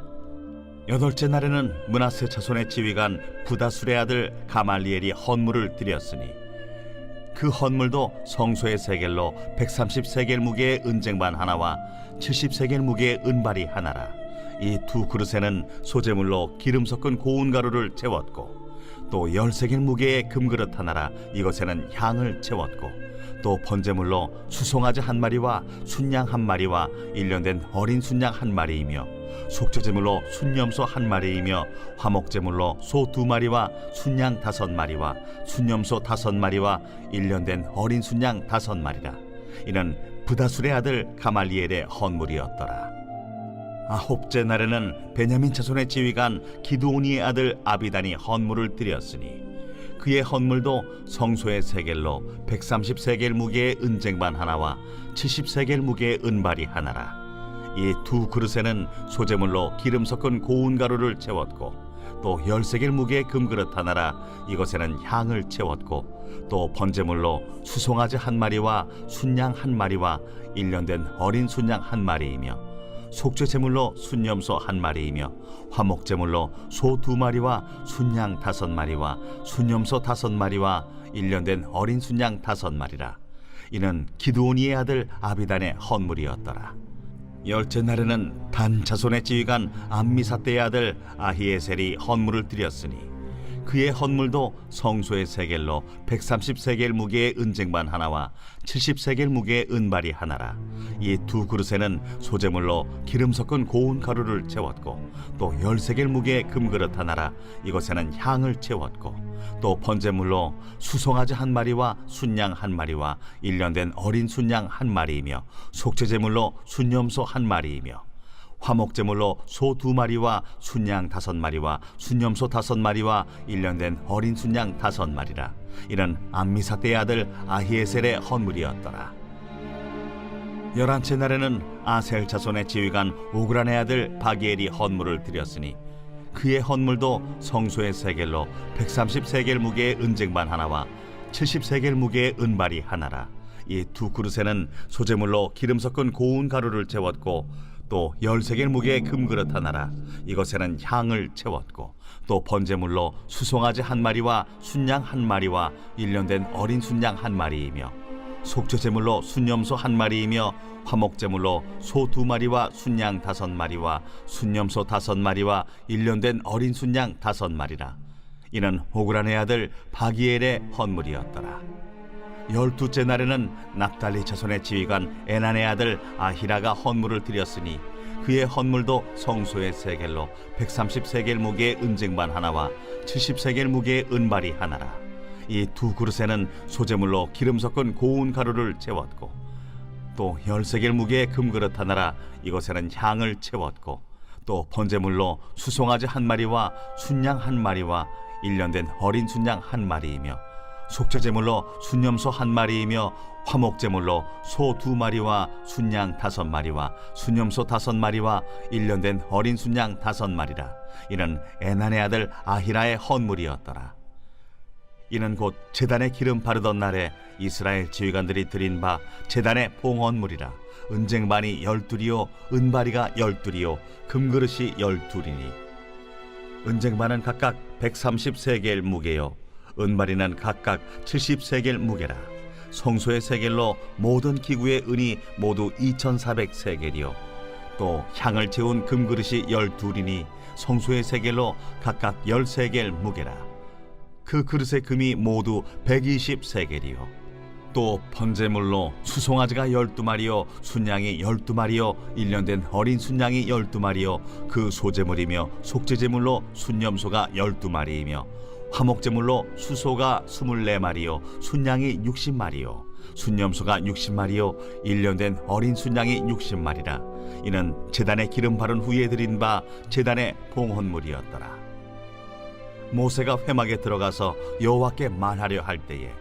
여덟째 날에는 므낫세 자손의 지휘관 부다술의 아들 가말리엘이 헌물을 드렸으니 그 헌물도 성소의 세겔로 130세겔 무게의 은쟁반 하나와 70세겔 무게의 은발이 하나라. 이 두 그릇에는 소재물로 기름 섞은 고운 가루를 채웠고 또 10세겔 무게의 금그릇 하나라. 이것에는 향을 채웠고 또 번제물로 수송아지 한 마리와 순양 한 마리와 1년 된 어린 순양 한 마리이며 속죄제물로 순염소 한 마리이며 화목제물로 소 2마리와 순양 5마리와 순염소 5마리와 1년 된 어린 순양 5마리라. 이는 부다술의 아들 가말리엘의 헌물이었더라. 아홉째 날에는 베냐민 자손의 지휘관 기드오니의 아들 아비단이 헌물을 드렸으니 그의 헌물도 성소의 세겔로 130세겔 무게의 은쟁반 하나와 70세겔 무게의 은발이 하나라. 이 두 그릇에는 소재물로 기름 섞은 고운 가루를 채웠고 또 10세겔 무게의 금그릇 하나라. 이것에는 향을 채웠고 또 번제물로 수송아지 한 마리와 순양 한 마리와 1년 된 어린 순양 한 마리이며 속죄제물로 순염소 한 마리이며 화목제물로 소 2마리와 순양 5마리와 순염소 5마리와 1년 된 어린 순양 5마리라. 이는 기드오니의 아들 아비단의 헌물이었더라. 열째 날에는 단 자손의 지휘관 암미사대의 아들 아히에셀이 헌물을 드렸으니 그의 헌물도 성소의 세겔로 130세겔 무게의 은쟁반 하나와 70세겔 무게의 은발이 하나라. 이 두 그릇에는 소재물로 기름 섞은 고운 가루를 채웠고 또 10세겔 무게의 금그릇 하나라. 이것에는 향을 채웠고 또 번제물로 수송아지 한 마리와 순양 한 마리와 1년 된 어린 순양 한 마리이며 속죄제물로 순염소 한 마리이며 화목제물로 소 2마리와 순양 5마리와 순염소 5마리와 1년 된 어린 순양 5마리라. 이는 암미사대의 아들 아히에셀의 헌물이었더라. 11째 날에는 아셀 자손의 지휘관 오그란의 아들 바기엘이 헌물을 드렸으니 그의 헌물도 성소의 세겔로 130세겔 무게의 은쟁반 하나와 70세겔 무게의 은발이 하나라. 이 2그릇에는 소재물로 기름 섞은 고운 가루를 채웠고 또 10세겔 무게의 금그릇 하나라. 이것에는 향을 채웠고 또 번제물로 수송아지 1마리와 순양 1마리와 1년 된 어린 순양 1마리이며 속죄제물로 순염소 1마리이며 화목제물로 소 2마리와 순양 5마리와 순염소 5마리와 1년 된 어린 순양 5마리라. 이는 오그란의 아들 바기엘의 헌물이었더라. 12째 날에는 납달리 자손의 지휘관 에난의 아들 아히라가 헌물을 드렸으니 그의 헌물도 성소의 세겔로 130세겔 무게의 은쟁반 하나와 70세겔 무게의 은발이 하나라. 이 2그릇에는 소재물로 기름 섞은 고운 가루를 채웠고 또 10세겔 무게의 금그릇 하나라. 이것에는 향을 채웠고 또 번제물로 수송아지 1마리와 순양 1마리와 1년 된 어린 순양 1마리이며 속죄제물로 순염소 1마리이며 화목제물로 소 2마리와 순양 5마리와 순염소 5마리와 1년 된 어린 순양 5마리라. 이는 에난의 아들 아히라의 헌물이었더라. 이는 곧 제단에 기름 바르던 날에 이스라엘 지휘관들이 드린 바 제단의 봉헌물이라. 은쟁반이 12이요 은바리가 12이요 금그릇이 12이니 은쟁반은 각각 130세겔 무게요 은바리는 각각 70세겔 무게라. 성소의 세겔로 모든 기구의 은이 모두 2400세겔이요 또 향을 채운 금그릇이 12이니 성소의 세겔로 각각 10세겔 무게라. 그 그릇의 금이 모두 120세겔이요 또 번제물로 수송아지가 12마리요 순양이 12마리요 1년 된 어린 순양이 12마리요 그 소제물이며 속죄제물로 순염소가 12마리이며 화목제물로 수소가 24마리요 순양이 60마리요 순염소가 60마리요 1년 된 어린 순양이 60마리라. 이는 제단에 기름 바른 후에 드린 바 제단의 봉헌물이었더라. 모세가 회막에 들어가서 여호와께 말하려 할 때에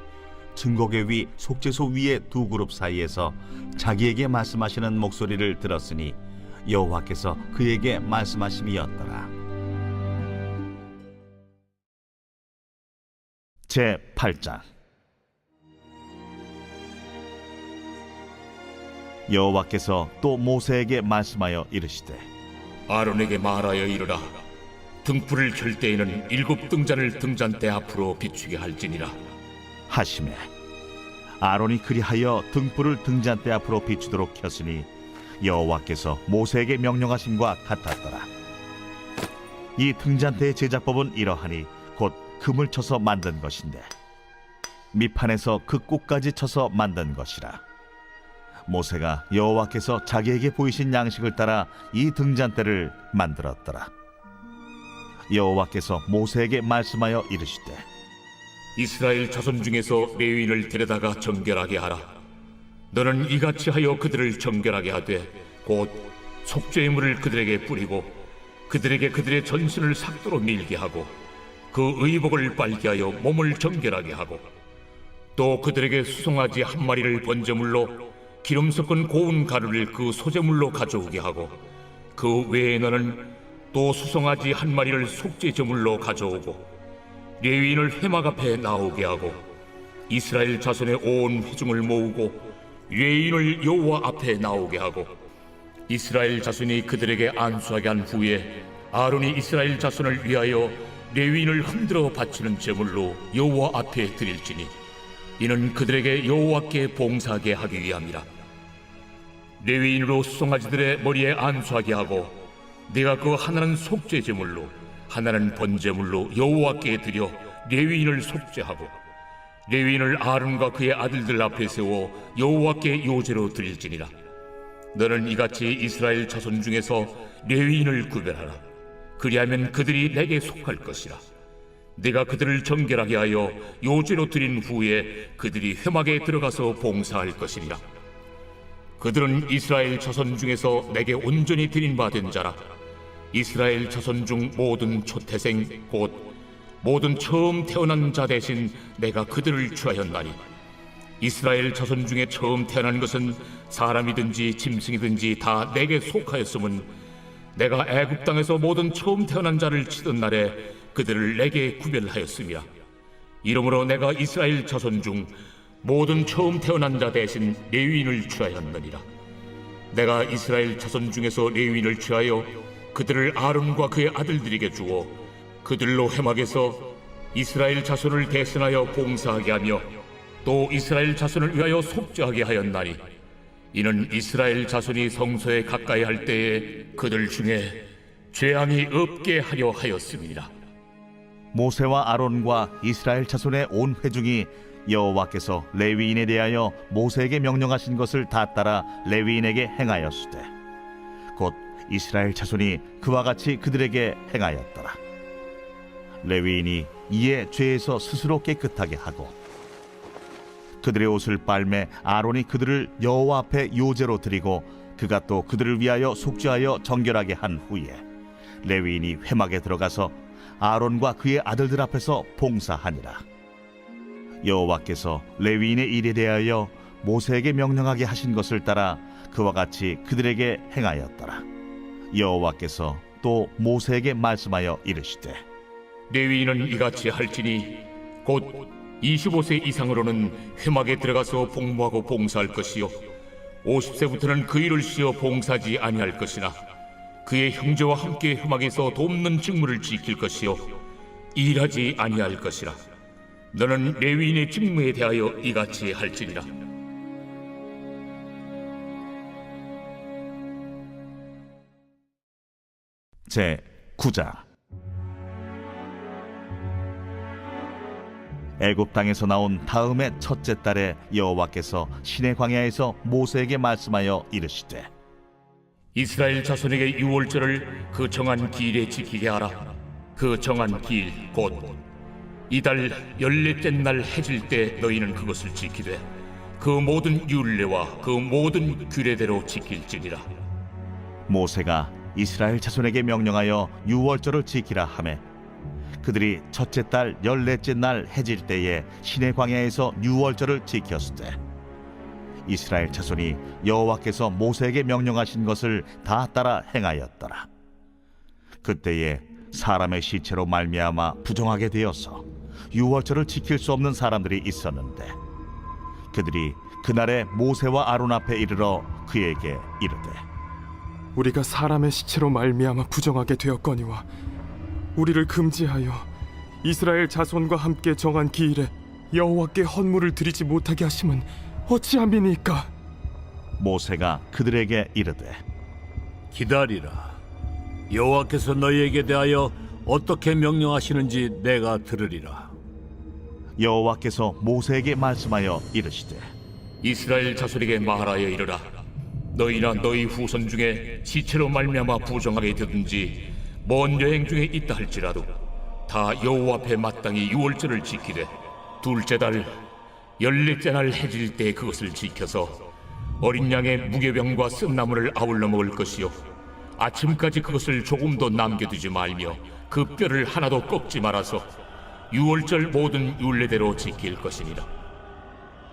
증거궤 위 속죄소 위의 2그룹 사이에서 자기에게 말씀하시는 목소리를 들었으니 여호와께서 그에게 말씀하심이었더라. 제8장 여호와께서 또 모세에게 말씀하여 이르시되 아론에게 말하여 이르라. 등불을 켤 때에는 7 등잔을 등잔대 앞으로 비추게 할지니라. 하시매 아론이 그리하여 등불을 등잔대 앞으로 비추도록 켰으니 여호와께서 모세에게 명령하심과 같았더라. 이 등잔대의 제작법은 이러하니 곧 금을 쳐서 만든 것인데 밑판에서 그 꼭까지 쳐서 만든 것이라. 모세가 여호와께서 자기에게 보이신 양식을 따라 이 등잔대를 만들었더라. 여호와께서 모세에게 말씀하여 이르시되 이스라엘 자손 중에서 레위인을 데려다가 정결하게 하라. 너는 이같이 하여 그들을 정결하게 하되 곧 속죄의 물을 그들에게 뿌리고 그들에게 그들의 전신을 삭도로 밀게 하고 그 의복을 빨게 하여 몸을 정결하게 하고 또 그들에게 수송아지 1마리를 번제물로 기름 섞은 고운 가루를 그 소제물로 가져오게 하고 그 외에 너는 또 수송아지 1마리를 속죄제물로 가져오고 레위인을 회막 앞에 나오게 하고 이스라엘 자손의 온 회중을 모으고 레위인을 여호와 앞에 나오게 하고 이스라엘 자손이 그들에게 안수하게 한 후에 아론이 이스라엘 자손을 위하여 레위인을 흔들어 바치는 제물로 여호와 앞에 드릴지니 이는 그들에게 여호와께 봉사하게 하기 위함이라. 레위인으로 수송아지들의 머리에 안수하게 하고 네가 그 하나는 속죄 제물로 하나는 번제물로 여호와께 드려 레위인을 속죄하고 레위인을 아론과 그의 아들들 앞에 세워 여호와께 요제로 드릴지니라. 너는 이같이 이스라엘 자손 중에서 레위인을 구별하라. 그리하면 그들이 내게 속할 것이라. 네가 그들을 정결하게 하여 요제로 드린 후에 그들이 회막에 들어가서 봉사할 것이니라. 그들은 이스라엘 자손 중에서 내게 온전히 드림받은 자라. 이스라엘 자손 중 모든 초태생 곧 모든 처음 태어난 자 대신 내가 그들을 취하였나니 이스라엘 자손 중에 처음 태어난 것은 사람이든지 짐승이든지 다 내게 속하였음은 내가 애굽 땅에서 모든 처음 태어난 자를 치던 날에 그들을 내게 구별하였음이라. 이러므로 내가 이스라엘 자손 중 모든 처음 태어난 자 대신 레위인을 취하였느니라. 내가 이스라엘 자손 중에서 레위인을 취하여 그들을 아론과 그의 아들들에게 주어 그들로 회막에서 이스라엘 자손을 대신하여 봉사하게 하며 또 이스라엘 자손을 위하여 속죄하게 하였나니 이는 이스라엘 자손이 성소에 가까이 할 때에 그들 중에 죄함이 없게 하려 하였음이니라. 모세와 아론과 이스라엘 자손의 온 회중이 여호와께서 레위인에 대하여 모세에게 명령하신 것을 다 따라 레위인에게 행하였으되 곧 이스라엘 자손이 그와 같이 그들에게 행하였더라. 레위인이 이에 죄에서 스스로 깨끗하게 하고 그들의 옷을 빨매 아론이 그들을 여호와 앞에 요제로 드리고 그가 또 그들을 위하여 속죄하여 정결하게 한 후에 레위인이 회막에 들어가서 아론과 그의 아들들 앞에서 봉사하니라. 여호와께서 레위인의 일에 대하여 모세에게 명령하게 하신 것을 따라 그와 같이 그들에게 행하였더라. 여호와께서 또 모세에게 말씀하여 이르시되 레위인은 이같이 할지니 곧 25세 이상으로는 회막에 들어가서 복무하고 봉사할 것이요 50세부터는 그 일을 쉬어 봉사하지 아니할 것이나 그의 형제와 함께 회막에서 돕는 직무를 지킬 것이요 일하지 아니할 것이라. 너는 레위인의 직무에 대하여 이같이 할지니라. 제 9장. 애굽 땅에서 나온 다음의 첫째 달에 여호와께서 시내 광야에서 모세에게 말씀하여 이르시되 이스라엘 자손에게 유월절을 그 정한 기일에 지키게 하라. 그 정한 기일 곧 이달 14째 날 해질 때 너희는 그것을 지키되 그 모든 율례와 그 모든 규례대로 지킬지니라. 모세가 이스라엘 자손에게 명령하여 유월절을 지키라 하매 그들이 첫째 달 14째 날 해질 때에 시내 광야에서 유월절을 지켰으되 이스라엘 자손이 여호와께서 모세에게 명령하신 것을 다 따라 행하였더라. 그때에 사람의 시체로 말미암아 부정하게 되어서 유월절을 지킬 수 없는 사람들이 있었는데 그들이 그날에 모세와 아론 앞에 이르러 그에게 이르되 우리가 사람의 시체로 말미암아 부정하게 되었거니와 우리를 금지하여 이스라엘 자손과 함께 정한 기일에 여호와께 헌물을 드리지 못하게 하심은 어찌함이니까? 모세가 그들에게 이르되 기다리라. 여호와께서 너희에게 대하여 어떻게 명령하시는지 내가 들으리라. 여호와께서 모세에게 말씀하여 이르시되 이스라엘 자손에게 말하여 이르라. 너희나 너희 후손 중에 시체로 말미암아 부정하게 되든지 먼 여행 중에 있다 할지라도 다 여호와 앞에 마땅히 유월절을 지키되 둘째 달 14째 날 해질 때 그것을 지켜서 어린 양의 무교병과 쓴나물을 아울러 먹을 것이요 아침까지 그것을 조금도 남겨두지 말며 그 뼈를 하나도 꺾지 말아서 유월절 모든 율례대로 지킬 것이니라.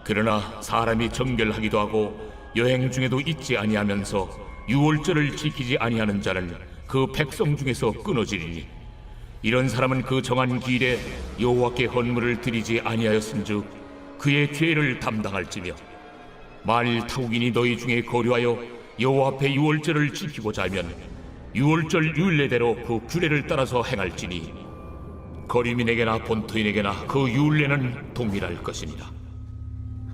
그러나 사람이 정결하기도 하고 여행 중에도 잊지 아니하면서 유월절을 지키지 아니하는 자는 그 백성 중에서 끊어지리니 이런 사람은 그 정한 기일에 여호와께 헌물을 드리지 아니하였은즉 그의 죄를 담당할지며 만일 타국인이 너희 중에 거류하여 여호와 앞에 유월절을 지키고자 하면 유월절 율례대로 그 규례를 따라서 행할지니 거류민에게나 본토인에게나 그 율례는 동일할 것이니라.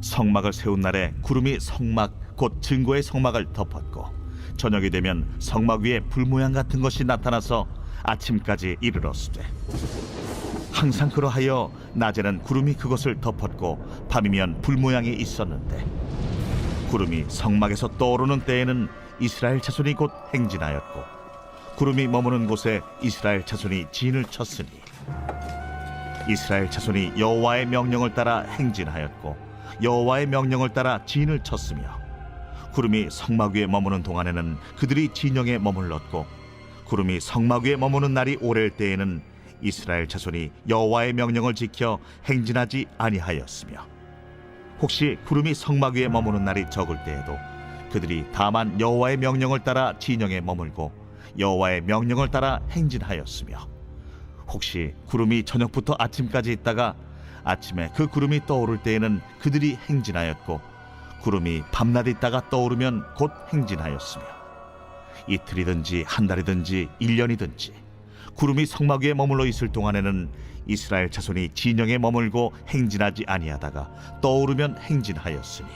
성막을 세운 날에 구름이 성막 곧 증거의 성막을 덮었고 저녁이 되면 성막 위에 불 모양 같은 것이 나타나서 아침까지 이르렀으되 항상 그러하여 낮에는 구름이 그것을 덮었고 밤이면 불 모양이 있었는데 구름이 성막에서 떠오르는 때에는 이스라엘 자손이 곧 행진하였고 구름이 머무는 곳에 이스라엘 자손이 진을 쳤으니 이스라엘 자손이 여호와의 명령을 따라 행진하였고 여호와의 명령을 따라 진을 쳤으며 구름이 성막 위에 머무는 동안에는 그들이 진영에 머물렀고 구름이 성막 위에 머무는 날이 오랠 때에는 이스라엘 자손이 여호와의 명령을 지켜 행진하지 아니하였으며 혹시 구름이 성막 위에 머무는 날이 적을 때에도 그들이 다만 여호와의 명령을 따라 진영에 머물고 여호와의 명령을 따라 행진하였으며 혹시 구름이 저녁부터 아침까지 있다가 아침에 그 구름이 떠오를 때에는 그들이 행진하였고 구름이 밤낮 있다가 떠오르면 곧 행진하였으며 이틀이든지 한 달이든지 1년이든지 구름이 성막 위에 머물러 있을 동안에는 이스라엘 자손이 진영에 머물고 행진하지 아니하다가 떠오르면 행진하였으니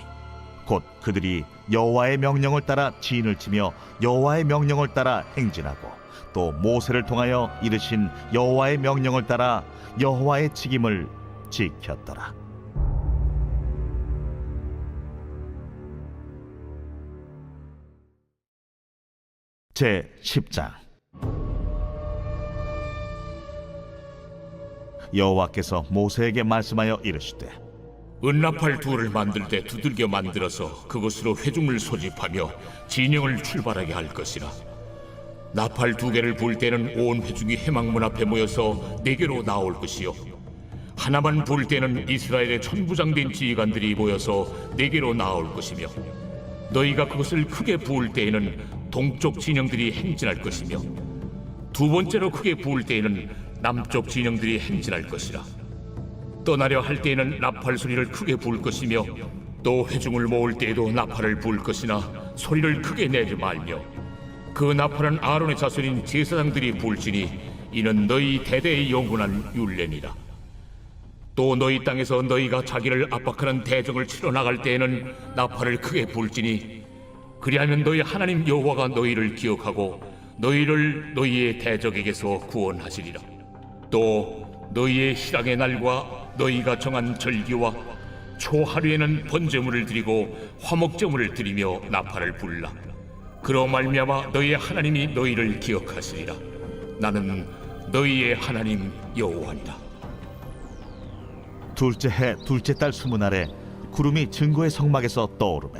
곧 그들이 여호와의 명령을 따라 진을 치며 여호와의 명령을 따라 행진하고 또 모세를 통하여 이르신 여호와의 명령을 따라 여호와의 직임을 지켰더라. 제 10장. 여호와께서 모세에게 말씀하여 이르시되 은나팔 둘을 만들 때 두들겨 만들어서 그것으로 회중을 소집하며 진영을 출발하게 할 것이라. 나팔 2개를 불 때는 온 회중이 회막문 앞에 모여서 내게로 나올 것이요 하나만 불 때는 이스라엘의 천부장된 지휘관들이 모여서 내게로 나올 것이며 너희가 그것을 크게 부을 때에는 동쪽 진영들이 행진할 것이며 두 번째로 크게 부을 때에는 남쪽 진영들이 행진할 것이라. 떠나려 할 때에는 나팔 소리를 크게 부을 것이며 또 회중을 모을 때에도 나팔을 부을 것이나 소리를 크게 내지 말며 그 나팔은 아론의 자손인 제사장들이 부을지니 이는 너희 대대의 영원한 율례니라. 또 너희 땅에서 너희가 자기를 압박하는 대적을 치러 나갈 때에는 나팔을 크게 불지니 그리하면 너희 하나님 여호와가 너희를 기억하고 너희를 너희의 대적에게서 구원하시리라. 또 너희의 실학의 날과 너희가 정한 절기와 초하루에는 번제물을 드리고 화목제물을 드리며 나팔을 불라. 그로 말미암아 너희의 하나님이 너희를 기억하시리라. 나는 너희의 하나님 여호와니라. 둘째 해 둘째 달 20날에 구름이 증거의 성막에서 떠오르매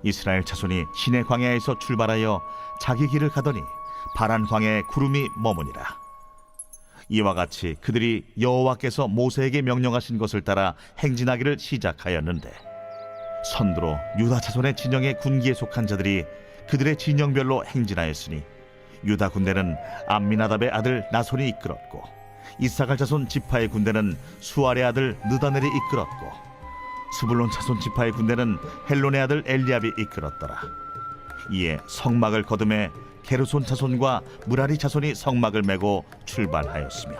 이스라엘 자손이 시내 광야에서 출발하여 자기 길을 가더니 바란 광야에 구름이 머무니라. 이와 같이 그들이 여호와께서 모세에게 명령하신 것을 따라 행진하기를 시작하였는데 선두로 유다 자손의 진영의 군기에 속한 자들이 그들의 진영별로 행진하였으니 유다 군대는 암미나답의 아들 나손이 이끌었고 이사갈 자손 지파의 군대는 수알의 아들 느다넬이 이끌었고 스불론 자손 지파의 군대는 헬론의 아들 엘리압이 이끌었더라. 이에 성막을 거두매 게르손 자손과 무라리 자손이 성막을 메고 출발하였으며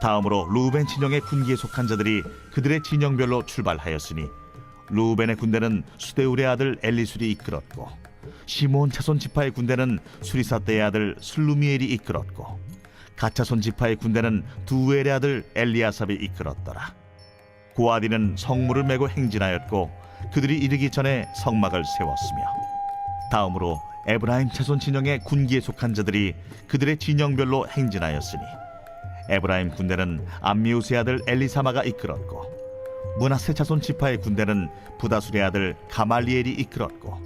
다음으로 루벤 진영의 군기에 속한 자들이 그들의 진영별로 출발하였으니 루벤의 군대는 수데울의 아들 엘리술이 이끌었고 시몬 자손 지파의 군대는 수리사떼의 아들 슬루미엘이 이끌었고 갓자손 지파의 군대는 두엘의 아들 엘리아삽이 이끌었더라. 고아디는 성물을 메고 행진하였고 그들이 이르기 전에 성막을 세웠으며 다음으로 에브라임 자손 진영의 군기에 속한 자들이 그들의 진영별로 행진하였으니 에브라임 군대는 암미우스의 아들 엘리사마가 이끌었고 므낫세 자손 지파의 군대는 부다술의 아들 가말리엘이 이끌었고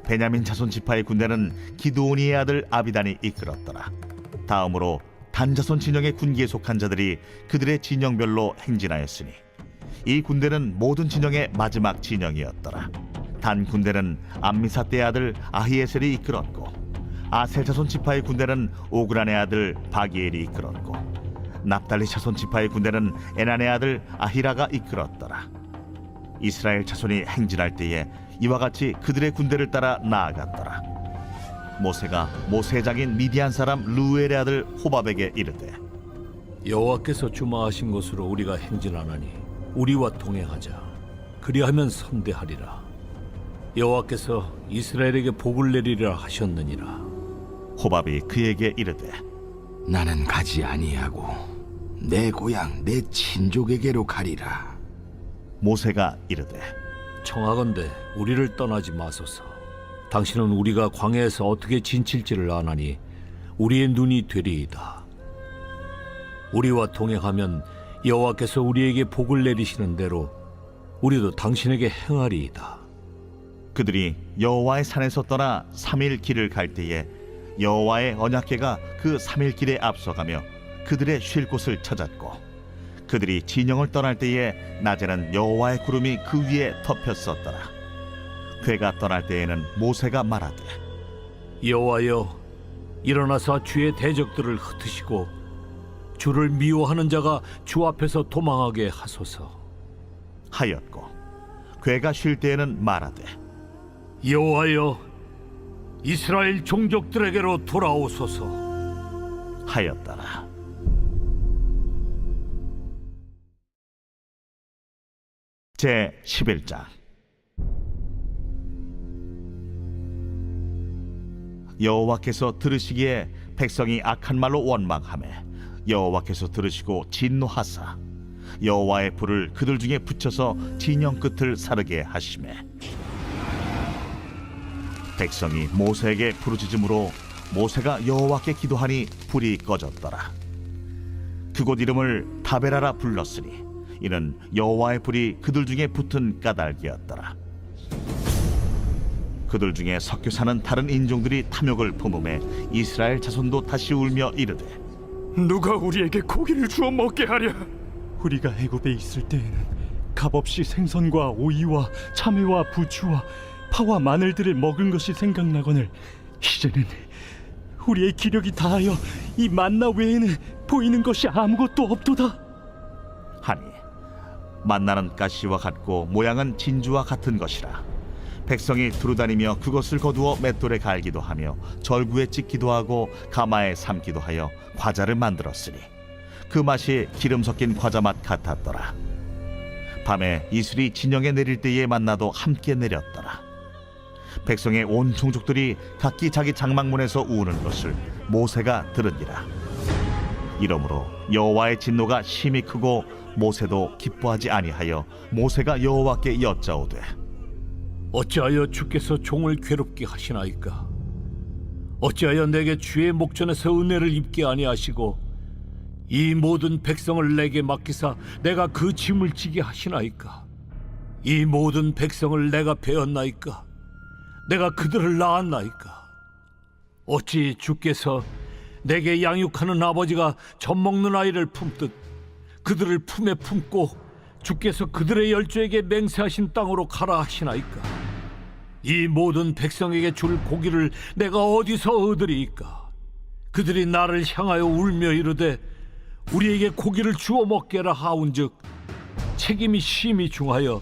베냐민 자손 지파의 군대는 기드오니의 아들 아비단이 이끌었더라. 다음으로 단 자손 진영의 군기에 속한 자들이 그들의 진영별로 행진하였으니 이 군대는 모든 진영의 마지막 진영이었더라. 단 군대는 암미사떼의 아들 아히에셀이 이끌었고 아셀 자손 지파의 군대는 오그란의 아들 바기엘이 이끌었고 납달리 자손 지파의 군대는 에난의 아들 아히라가 이끌었더라. 이스라엘 자손이 행진할 때에 이와 같이 그들의 군대를 따라 나아갔더라. 모세가 모세의 장인 미디안 사람 루엘의 아들 호밥에게 이르되 여호와께서 주마하신 곳으로 우리가 행진하나니 우리와 동행하자. 그리하면 선대하리라. 여호와께서 이스라엘에게 복을 내리리라 하셨느니라. 호밥이 그에게 이르되 나는 가지 아니하고 내 고향 내 친족에게로 가리라. 모세가 이르되 청하건대 우리를 떠나지 마소서. 당신은 우리가 광야에서 어떻게 진칠지를 아나니 우리의 눈이 되리이다. 우리와 동행하면 여호와께서 우리에게 복을 내리시는 대로 우리도 당신에게 행하리이다. 그들이 여호와의 산에서 떠나 3일 길을 갈 때에 여호와의 언약궤가 그 3일 길에 앞서가며 그들의 쉴 곳을 찾았고, 그들이 진영을 떠날 때에 낮에는 여호와의 구름이 그 위에 덮였었더라. 궤가 떠날 때에는 모세가 말하되, 여호와여, 일어나사 주의 대적들을 흩으시고 주를 미워하는 자가 주 앞에서 도망하게 하소서. 하였고, 궤가 쉴 때에는 말하되, 여호와여, 이스라엘 종족들에게로 돌아오소서. 하였더라. 제 11장. 여호와께서 들으시기에 백성이 악한 말로 원망하매 여호와께서 들으시고 진노하사 여호와의 불을 그들 중에 붙여서 진영 끝을 사르게 하시매, 백성이 모세에게 부르짖음으로 모세가 여호와께 기도하니 불이 꺼졌더라. 그곳 이름을 다베라라 불렀으니 이는 여호와의 불이 그들 중에 붙은 까닭이었더라. 그들 중에 섞여 사는 다른 인종들이 탐욕을 품음에 이스라엘 자손도 다시 울며 이르되, 누가 우리에게 고기를 주어 먹게 하랴? 우리가 애굽에 있을 때에는 값없이 생선과 오이와 참외와 부추와 파와 마늘들을 먹은 것이 생각나거늘 이제는 우리의 기력이 다하여 이 만나 외에는 보이는 것이 아무것도 없도다. 하니 만나는 가시와 같고 모양은 진주와 같은 것이라. 백성이 두루다니며 그것을 거두어 맷돌에 갈기도 하며 절구에 찍기도 하고 가마에 삶기도 하여 과자를 만들었으니 그 맛이 기름 섞인 과자 맛 같았더라. 밤에 이슬이 진영에 내릴 때에 만나도 함께 내렸더라. 백성의 온 종족들이 각기 자기 장막문에서 우는 것을 모세가 들으니라. 이러므로 여호와의 진노가 심히 크고 모세도 기뻐하지 아니하여 모세가 여호와께 여짜오되, 어찌하여 주께서 종을 괴롭게 하시나이까? 어찌하여 내게 주의 목전에서 은혜를 입게 아니하시고 이 모든 백성을 내게 맡기사 내가 그 짐을 지게 하시나이까? 이 모든 백성을 내가 베었나이까? 내가 그들을 낳았나이까? 어찌 주께서 내게 양육하는 아버지가 젖 먹는 아이를 품듯 그들을 품에 품고 주께서 그들의 열조에게 맹세하신 땅으로 가라 하시나이까? 이 모든 백성에게 줄 고기를 내가 어디서 얻으리이까? 그들이 나를 향하여 울며 이르되 우리에게 고기를 주어 먹게라 하온즉 책임이 심히 중하여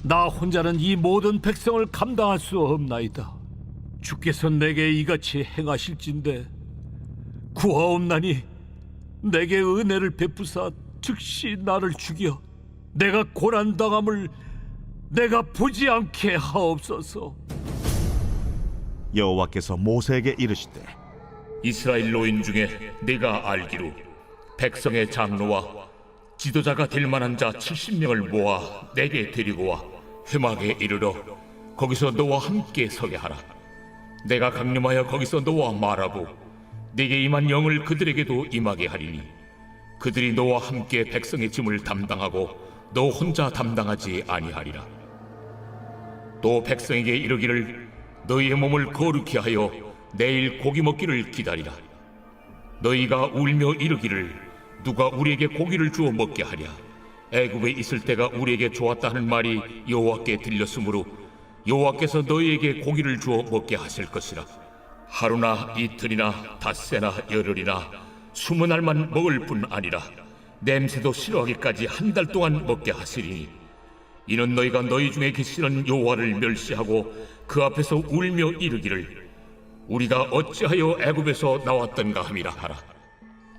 나 혼자는 이 모든 백성을 감당할 수 없나이다. 주께서 내게 이같이 행하실진대 구하옵나니 내게 은혜를 베푸사 즉시 나를 죽여 내가 고난당함을 내가 보지 않게 하옵소서. 여호와께서 모세에게 이르시되, 이스라엘 노인 중에 내가 알기로 백성의 장로와 지도자가 될 만한 자 70명을 모아 내게 데리고 와 회막에 이르러 거기서 너와 함께 서게 하라. 내가 강림하여 거기서 너와 말하고 네게 임한 영을 그들에게도 임하게 하리니 그들이 너와 함께 백성의 짐을 담당하고 너 혼자 담당하지 아니하리라. 또 백성에게 이르기를 너희의 몸을 거룩히 하여 내일 고기 먹기를 기다리라. 너희가 울며 이르기를 누가 우리에게 고기를 주어 먹게 하랴? 애굽에 있을 때가 우리에게 좋았다 하는 말이 여호와께 들렸으므로 여호와께서 너희에게 고기를 주어 먹게 하실 것이라. 하루나 이틀이나 닷새나 열흘이나 20날만 먹을 뿐 아니라 냄새도 싫어하기까지 한 달 동안 먹게 하시리니 이는 너희가 너희 중에 계시는 여호와를 멸시하고 그 앞에서 울며 이르기를 우리가 어찌하여 애굽에서 나왔던가 함이라 하라.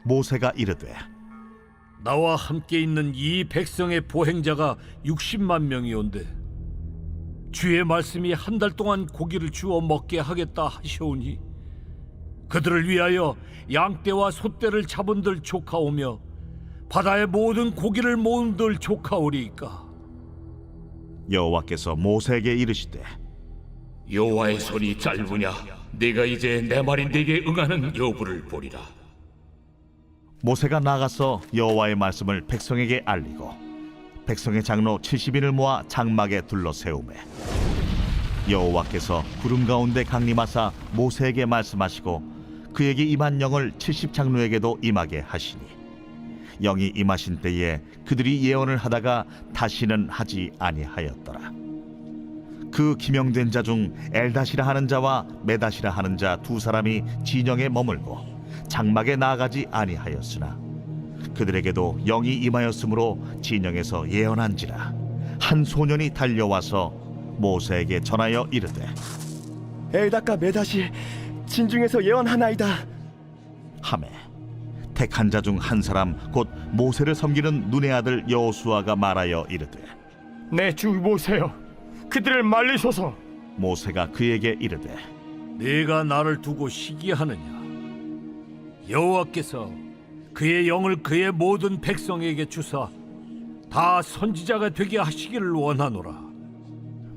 모세가 이르되, 나와 함께 있는 이 백성의 보행자가 60만 명이온데 주의 말씀이 한 달 동안 고기를 주어 먹게 하겠다 하시오니 그들을 위하여 양떼와 소떼를 잡은들 조카오며 바다의 모든 고기를 모은들 조카오리이까? 여호와께서 모세에게 이르시되, 여호와의 손이 짧으냐? 네가 이제 내 말이 네게 응하는 여부를 보리라. 모세가 나가서 여호와의 말씀을 백성에게 알리고 백성의 장로 70인을 모아 장막에 둘러 세우매 여호와께서 구름 가운데 강림하사 모세에게 말씀하시고 그에게 임한 영을 70장로에게도 임하게 하시니 영이 임하신 때에 그들이 예언을 하다가 다시는 하지 아니하였더라. 그 기명된 자 중 엘다시라 하는 자와 메다시라 하는 자 두 사람이 진영에 머물고 장막에 나아가지 아니하였으나 그들에게도 영이 임하였으므로 진영에서 예언한지라. 한 소년이 달려와서 모세에게 전하여 이르되 엘다가 메다시 진중에서 예언하나이다. 하매 택한 자 중 한 사람 곧 모세를 섬기는 눈의 아들 여호수아가 말하여 이르되 내 주 모세여, 그들을 말리소서. 모세가 그에게 이르되 네가 나를 두고 시기하느냐? 여호와께서 그의 영을 그의 모든 백성에게 주사 다 선지자가 되게 하시기를 원하노라.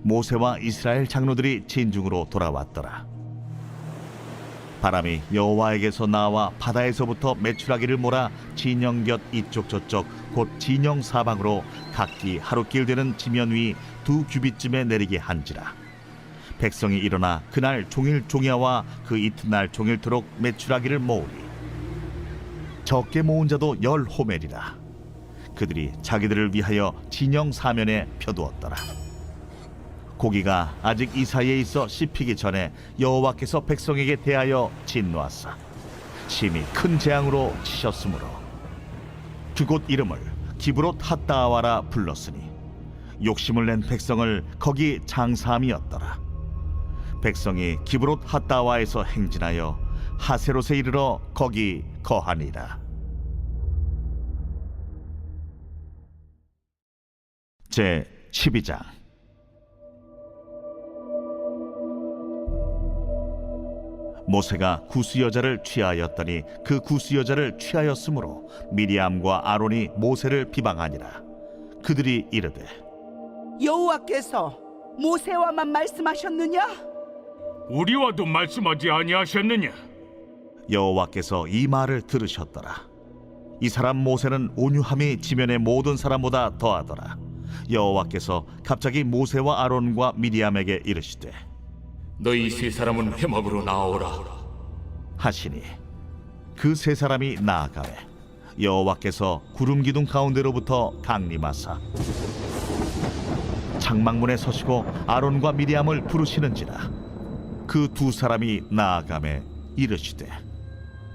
모세와 이스라엘 장로들이 진중으로 돌아왔더라. 바람이 여호와에게서 나와 바다에서부터 메추라기를 몰아 진영 곁 이쪽 저쪽 곧 진영 사방으로 각기 하루길 되는 지면 위 2규빗쯤에 내리게 한지라. 백성이 일어나 그날 종일 종야와 그 이튿날 종일토록 메추라기를 모으리. 적게 모은 자도 10호멜이라. 그들이 자기들을 위하여 진영 사면에 펴두었더라. 고기가 아직 이 사이에 있어 씹히기 전에 여호와께서 백성에게 대하여 진노하사 심히 큰 재앙으로 치셨으므로 그곳 이름을 기브롯 핫다아와라 불렀으니 욕심을 낸 백성을 거기 장사함이었더라. 백성이 기브롯 핫다아와에서 행진하여 하세롯에 이르러 거기 거하니라. 제 12장. 모세가 구스 여자를 취하였더니 그 구스 여자를 취하였으므로 미리암과 아론이 모세를 비방하니라. 그들이 이르되 여호와께서 모세와만 말씀하셨느냐? 우리와도 말씀하지 아니하셨느냐? 여호와께서 이 말을 들으셨더라. 이 사람 모세는 온유함이 지면의 모든 사람보다 더하더라. 여호와께서 갑자기 모세와 아론과 미리암에게 이르시되 너희 세 사람은 회막으로 나오라 하시니 그 세 사람이 나아가매 여호와께서 구름 기둥 가운데로부터 강림하사 장막문에 서시고 아론과 미리암을 부르시는지라. 그 두 사람이 나아가매 이르시되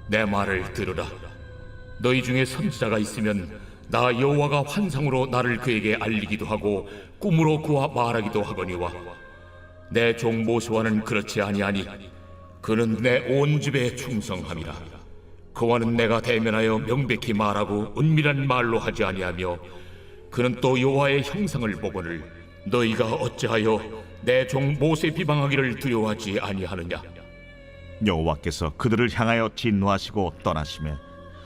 내 말을 들으라. 너희 중에 선지자가 있으면 나 여호와가 환상으로 나를 그에게 알리기도 하고 꿈으로 그와 말하기도 하거니와 내 종 모세와는 그렇지 아니하니 그는 내 온 집에 충성함이라. 그와는 내가 대면하여 명백히 말하고 은밀한 말로 하지 아니하며 그는 또 여호와의 형상을 보거늘 너희가 어찌하여 내 종 모세 비방하기를 두려워하지 아니하느냐? 여호와께서 그들을 향하여 진노하시고 떠나시매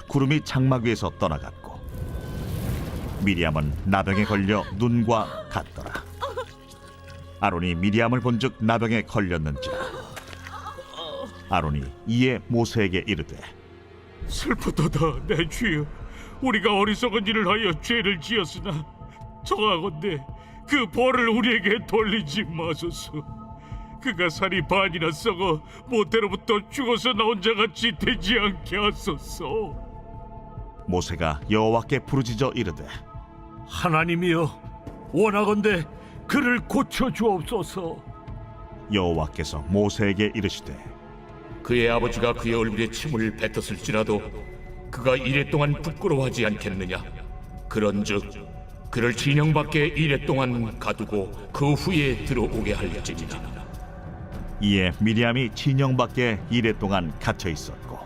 구름이 장막 위에서 떠나갔고 미리암은 나병에 걸려 눈과 같더라. 아론이 미리암을 본즉 나병에 걸렸는지라. 아론이 이에 모세에게 이르되 슬프도다 내 주여, 우리가 어리석은 일을 하여 죄를 지었으나 청하건대 그 벌을 우리에게 돌리지 마소서. 그가 살이 반이나 썩어 모태로부터 죽어서 나온 자같이 되지 않게 하소서. 모세가 여호와께 부르짖어 이르되 하나님이여, 원하건대 그를 고쳐 주옵소서. 여호와께서 모세에게 이르시되 그의 아버지가 그의 얼굴에 침을 뱉었을지라도 그가 이래 동안 부끄러워하지 않겠느냐? 그런즉 그를 진영 밖에 이래 동안 가두고 그 후에 들어오게 할지니라. 이에 미리암이 진영 밖에 이래 동안 갇혀 있었고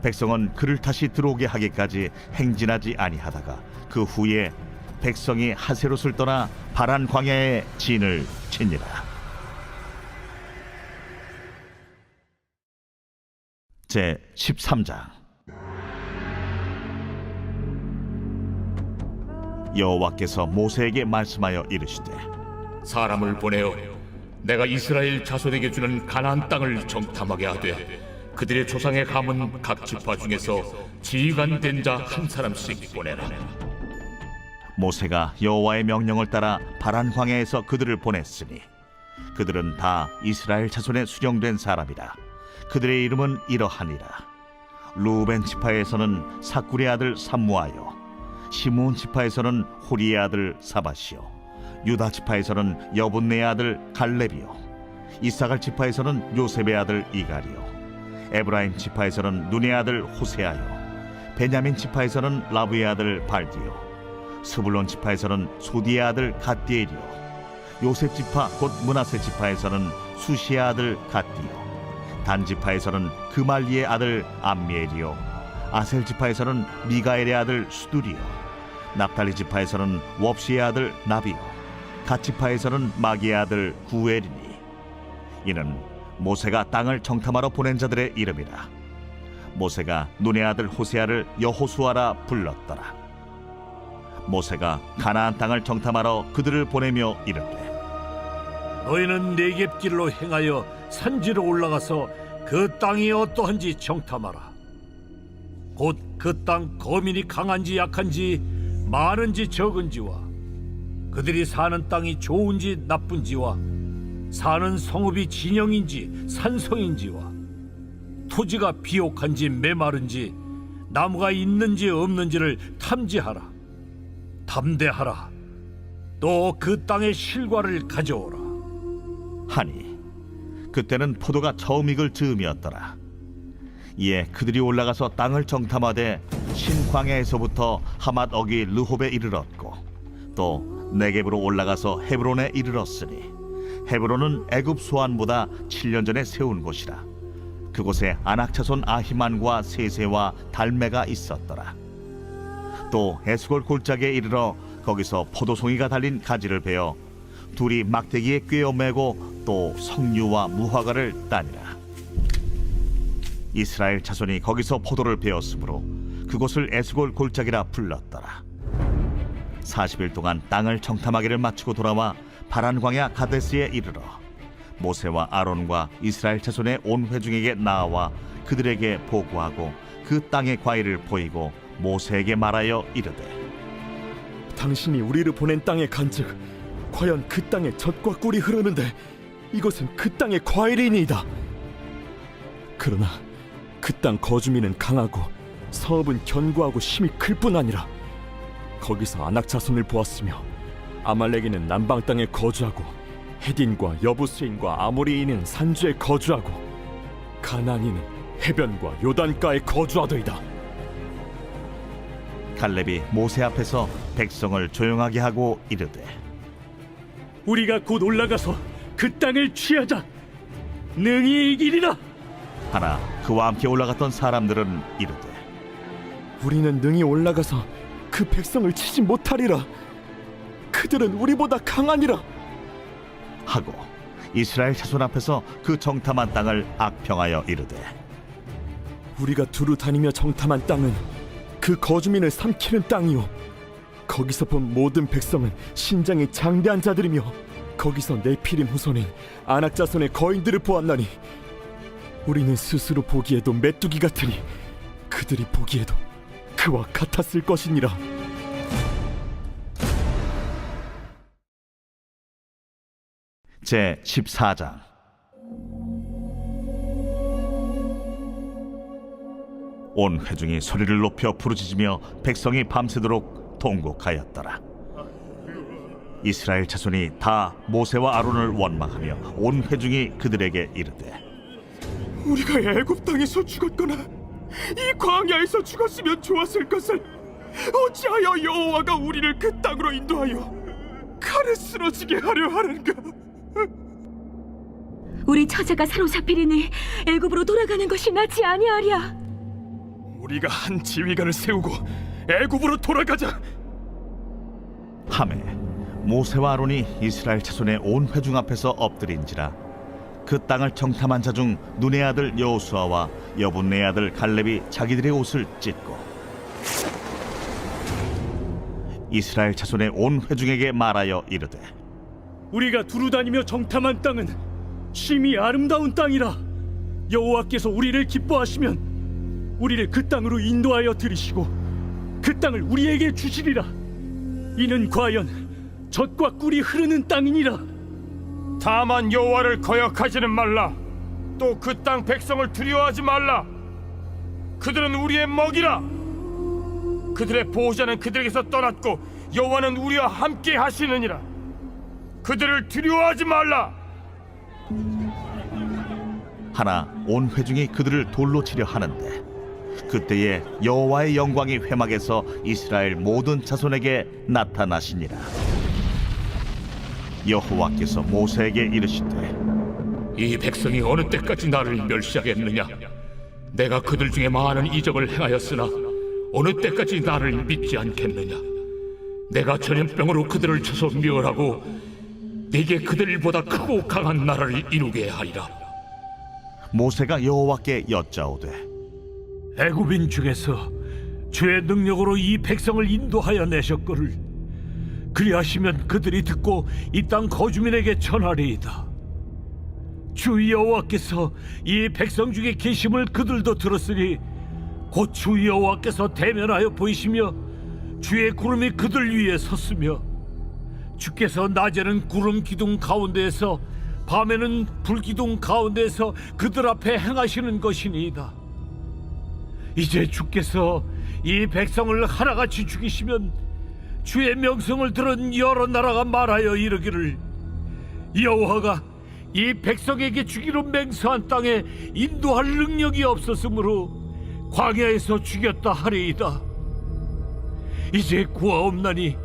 백성은 그를 다시 들어오게 하기까지 행진하지 아니하다가 그 후에 백성이 하세롯을 떠나 바란 광야에 진을 치니라. 제 13장. 여호와께서 모세에게 말씀하여 이르시되 사람을 보내어 내가 이스라엘 자손에게 주는 가나안 땅을 정탐하게 하되 그들의 조상의 가문 각 지파 중에서 지휘관된 자 한 사람씩 보내라. 모세가 여호와의 명령을 따라 바란 광야에서 그들을 보냈으니 그들은 다 이스라엘 자손에 수령된 사람이라. 그들의 이름은 이러하니라. 루벤 지파에서는 사쿨의 아들 삼무아요, 시므온 지파에서는 호리의 아들 사바시요, 유다 지파에서는 여분네의 아들 갈렙이요, 이사갈 지파에서는 요셉의 아들 이갈이요, 에브라임 지파에서는 눈의 아들 호세아요, 베냐민 지파에서는 라브의 아들 발디요, 스불론 지파에서는 소디의 아들 갓디엘이요, 요셉 지파 곧 므낫세 지파에서는 수시의 아들 갓디요, 단 지파에서는 그말리의 아들 암미엘이요, 아셀 지파에서는 미가엘의 아들 수두리요, 납달리 지파에서는 웁시의 아들 나비요, 갓 지파에서는 마기의 아들 구엘이니. 이는 모세가 땅을 정탐하러 보낸 자들의 이름이라. 모세가 눈의 아들 호세아를 여호수아라 불렀더라. 모세가 가나안 땅을 정탐하러 그들을 보내며 이르되, 너희는 네겝길로 행하여 산지로 올라가서 그 땅이 어떠한지 정탐하라. 곧 그 땅 거민이 강한지 약한지 많은지 적은지와 그들이 사는 땅이 좋은지 나쁜지와 사는 성읍이 진영인지 산성인지와 토지가 비옥한지 메마른지 나무가 있는지 없는지를 탐지하라. 담대하라. 또 그 땅의 실과를 가져오라. 하니 그때는 포도가 처음 익을 즈음이었더라. 이에 그들이 올라가서 땅을 정탐하되 신광야에서부터 하맛 어기 르홉에 이르렀고, 또 네겝으로 올라가서 헤브론에 이르렀으니, 헤브론은 애굽 소안보다 7년 전에 세운 곳이라. 그곳에 아낙 자손 아히만과 세세와 달메가 있었더라. 또 에스골 골짜기에 이르러 거기서 포도송이가 달린 가지를 베어 둘이 막대기에 꿰어 매고 또 석류와 무화과를 따니라. 이스라엘 자손이 거기서 포도를 베었으므로 그곳을 에스골 골짜기라 불렀더라. 40일 동안 땅을 정탐하기를 마치고 돌아와 바란 광야 가데스에 이르러 모세와 아론과 이스라엘 자손의 온 회중에게 나아와 그들에게 보고하고 그 땅의 과일을 보이고 모세에게 말하여 이르되, 당신이 우리를 보낸 땅에 간즉 과연 그 땅에 젖과 꿀이 흐르는데 이것은 그 땅의 과일이니이다. 그러나 그 땅 거주민은 강하고 성읍은 견고하고 힘이 클 뿐 아니라 거기서 아낙 자손을 보았으며 아말렉인은 남방 땅에 거주하고 헤딘과 여부스인과 아모리인은 산주에 거주하고 가나안인은 해변과 요단가에 거주하더이다. 갈렙이 모세 앞에서 백성을 조용하게 하고 이르되, 우리가 곧 올라가서 그 땅을 취하자. 능히 이기리라. 하나 그와 함께 올라갔던 사람들은 이르되, 우리는 능히 올라가서 그 백성을 치지 못하리라. 그들은 우리보다 강하니라. 하고 이스라엘 자손 앞에서 그 정탐한 땅을 악평하여 이르되, 우리가 두루 다니며 정탐한 땅은 그 거주민을 삼키는 땅이요, 거기서 본 모든 백성은 신장이 장대한 자들이며 거기서 네피림 후손인 아낙 자손의 거인들을 보았나니 우리는 스스로 보기에도 메뚜기 같으니 그들이 보기에도 그와 같았을 것이니라. 제 14장. 온 회중이 소리를 높여 부르짖으며 백성이 밤새도록 통곡하였더라. 이스라엘 자손이 다 모세와 아론을 원망하며 온 회중이 그들에게 이르되, 우리가 애굽 땅에서 죽었거나 이 광야에서 죽었으면 좋았을 것을 어찌하여 여호와가 우리를 그 땅으로 인도하여 칼에 쓰러지게 하려 하는가? 우리 처자가 사로잡히리니 애굽으로 돌아가는 것이 낫지 아니하랴. 우리가 한 지휘관을 세우고 애굽으로 돌아가자. 하매 모세와 아론이 이스라엘 자손의 온 회중 앞에서 엎드린지라. 그 땅을 정탐한 자 중 눈의 아들 여호수아와 여분네의 아들 갈렙이 자기들의 옷을 찢고 이스라엘 자손의 온 회중에게 말하여 이르되, 우리가 두루 다니며 정탐한 땅은 심히 아름다운 땅이라. 여호와께서 우리를 기뻐하시면 우리를 그 땅으로 인도하여 들이시고 그 땅을 우리에게 주시리라. 이는 과연 젖과 꿀이 흐르는 땅이니라. 다만 여호와를 거역하지는 말라. 또 그 땅 백성을 두려워하지 말라. 그들은 우리의 먹이라. 그들의 보호자는 그들에게서 떠났고 여호와는 우리와 함께 하시느니라. 그들을 두려워하지 말라. 하나 온 회중이 그들을 돌로 치려 하는데 그때에 여호와의 영광이 회막에서 이스라엘 모든 자손에게 나타나시니라. 여호와께서 모세에게 이르시되 이 백성이 어느 때까지 나를 멸시하겠느냐? 내가 그들 중에 많은 이적을 행하였으나 어느 때까지 나를 믿지 않겠느냐? 내가 전염병으로 그들을 쳐서 멸하고 네게 그들보다 크고 강한 나라를 이루게 하리라. 모세가 여호와께 여짜오되 애굽인 중에서 주의 능력으로 이 백성을 인도하여 내셨거를 그리하시면 그들이 듣고 이 땅 거주민에게 전하리이다. 주 여호와께서 이 백성 중에 계심을 그들도 들었으니 곧 주 여호와께서 대면하여 보이시며 주의 구름이 그들 위에 섰으며 주께서 낮에는 구름 기둥 가운데에서 밤에는 불 기둥 가운데에서 그들 앞에 행하시는 것이니이다. 이제 주께서 이 백성을 하나같이 죽이시면 주의 명성을 들은 여러 나라가 말하여 이르기를 여호와가 이 백성에게 주기로 맹세한 땅에 인도할 능력이 없었으므로 광야에서 죽였다 하리이다. 이제 구하옵나니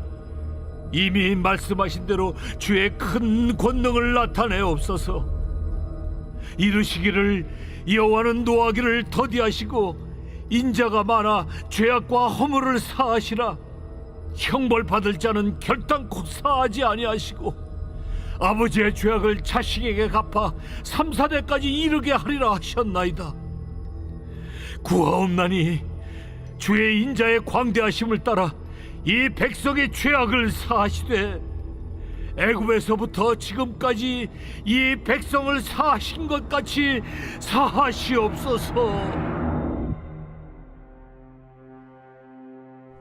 이미 말씀하신 대로 주의 큰 권능을 나타내옵소서. 이르시기를 여호와는 노하기를 더디하시고 인자가 많아 죄악과 허물을 사하시라. 형벌 받을 자는 결단코 사하지 아니하시고 아버지의 죄악을 자식에게 갚아 3, 4대까지 이르게 하리라 하셨나이다. 구하옵나니 주의 인자의 광대하심을 따라 이 백성의 죄악을 사하시되 애굽에서부터 지금까지 이 백성을 사하신 것 같이 사하시옵소서.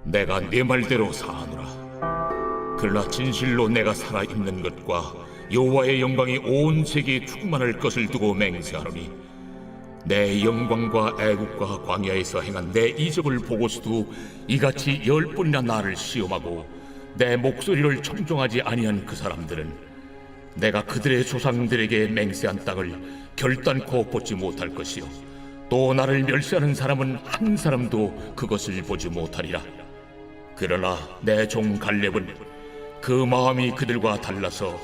내가 네 말대로 사하노라. 그러나 진실로 내가 살아있는 것과 여호와의 영광이 온 세계에 충만할 것을 두고 맹세하노니 내 영광과 애국과 광야에서 행한 내 이적을 보고서도 이같이 10번이나 나를 시험하고 내 목소리를 청종하지 아니한 그 사람들은 내가 그들의 조상들에게 맹세한 땅을 결단코 보지 못할 것이요 또 나를 멸시하는 사람은 한 사람도 그것을 보지 못하리라. 그러나 내 종 갈렙은 그 마음이 그들과 달라서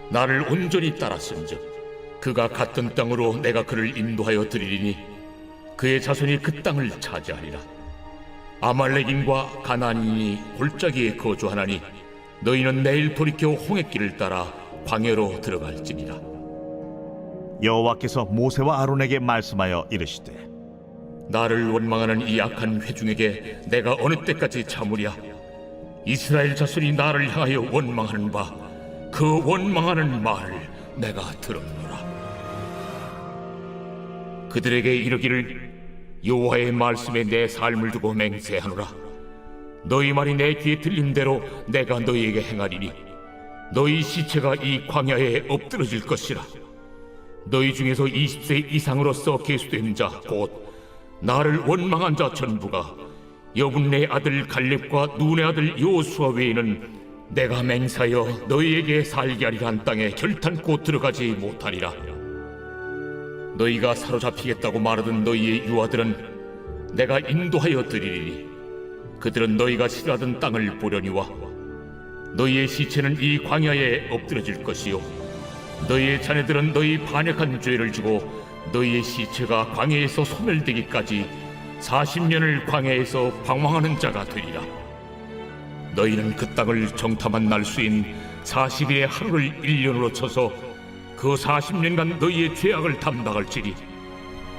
나를 온전히 따랐은즉 그가 갔던 땅으로 내가 그를 인도하여 드리리니 그의 자손이 그 땅을 차지하리라. 아말렉인과 가나안인이 골짜기에 거주하나니 너희는 내일 돌이켜 홍해길을 따라 광야로 들어갈지니라. 여호와께서 모세와 아론에게 말씀하여 이르시되 나를 원망하는 이 악한 회중에게 내가 어느 때까지 참으랴? 이스라엘 자손이 나를 향하여 원망하는 바 그 원망하는 말을 내가 들었노라. 그들에게 이르기를 여호와의 말씀에 내 삶을 두고 맹세하노라. 너희 말이 내 귀에 들린 대로 내가 너희에게 행하리니 너희 시체가 이 광야에 엎드러질 것이라. 너희 중에서 20세 이상으로서 계수된 자 곧 나를 원망한 자 전부가 여분네 아들 갈렙과 눈의 아들 여호수아 외에는 내가 맹세하여 너희에게 살게 하리라 한 땅에 결탄코 들어가지 못하리라. 너희가 사로잡히겠다고 말하던 너희의 유아들은 내가 인도하여 드리리니 그들은 너희가 싫어하던 땅을 보려니와 너희의 시체는 이 광야에 엎드러질 것이요 너희의 자녀들은 너희 반역한 죄를 지고 너희의 시체가 광야에서 소멸되기까지 40년을 광야에서 방황하는 자가 되리라. 너희는 그 땅을 정탐한 날수인 40일의 하루를 1년으로 쳐서 그 40년간 너희의 죄악을 담당할지니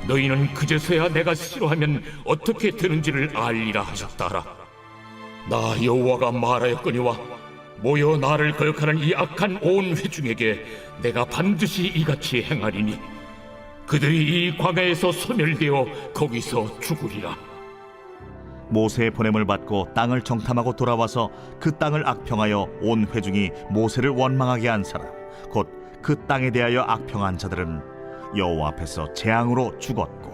너희는 그제서야 내가 싫어하면 어떻게 되는지를 알리라 하셨다라. 나 여호와가 말하였거니와 모여 나를 거역하는 이 악한 온 회중에게 내가 반드시 이같이 행하리니 그들이 이 광야에서 소멸되어 거기서 죽으리라. 모세의 보냄을 받고 땅을 정탐하고 돌아와서 그 땅을 악평하여 온 회중이 모세를 원망하게 한 사람 곧 그 땅에 대하여 악평한 자들은 여호와 앞에서 재앙으로 죽었고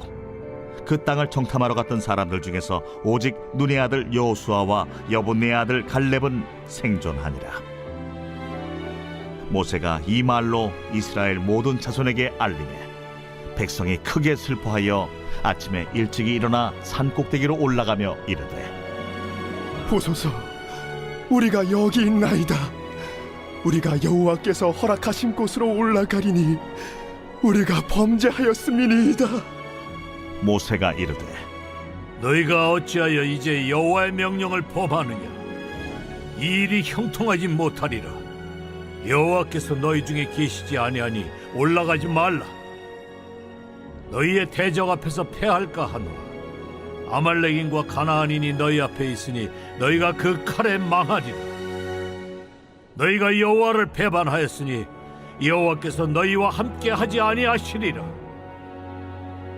그 땅을 정탐하러 갔던 사람들 중에서 오직 눈의 아들 여호수아와 여분네의 아들 갈렙은 생존하니라. 모세가 이 말로 이스라엘 모든 자손에게 알리매 백성이 크게 슬퍼하여 아침에 일찍이 일어나 산 꼭대기로 올라가며 이르되 보소서, 우리가 여기 있나이다. 우리가 여호와께서 허락하신 곳으로 올라가리니 우리가 범죄하였음이니이다. 모세가 이르되 너희가 어찌하여 이제 여호와의 명령을 범하느냐? 이 일이 형통하지 못하리라. 여호와께서 너희 중에 계시지 아니하니 올라가지 말라. 너희의 대적 앞에서 패할까 하노라. 아말렉인과 가나안인이 너희 앞에 있으니 너희가 그 칼에 망하리라. 너희가 여호와를 배반하였으니 여호와께서 너희와 함께 하지 아니하시리라.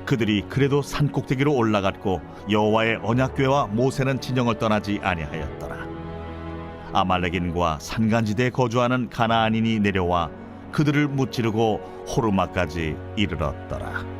그들이 그래도 산 꼭대기로 올라갔고 여호와의 언약궤와 모세는 진영을 떠나지 아니하였더라. 아말렉인과 산간지대에 거주하는 가나안인이 내려와 그들을 무찌르고 호르마까지 이르렀더라.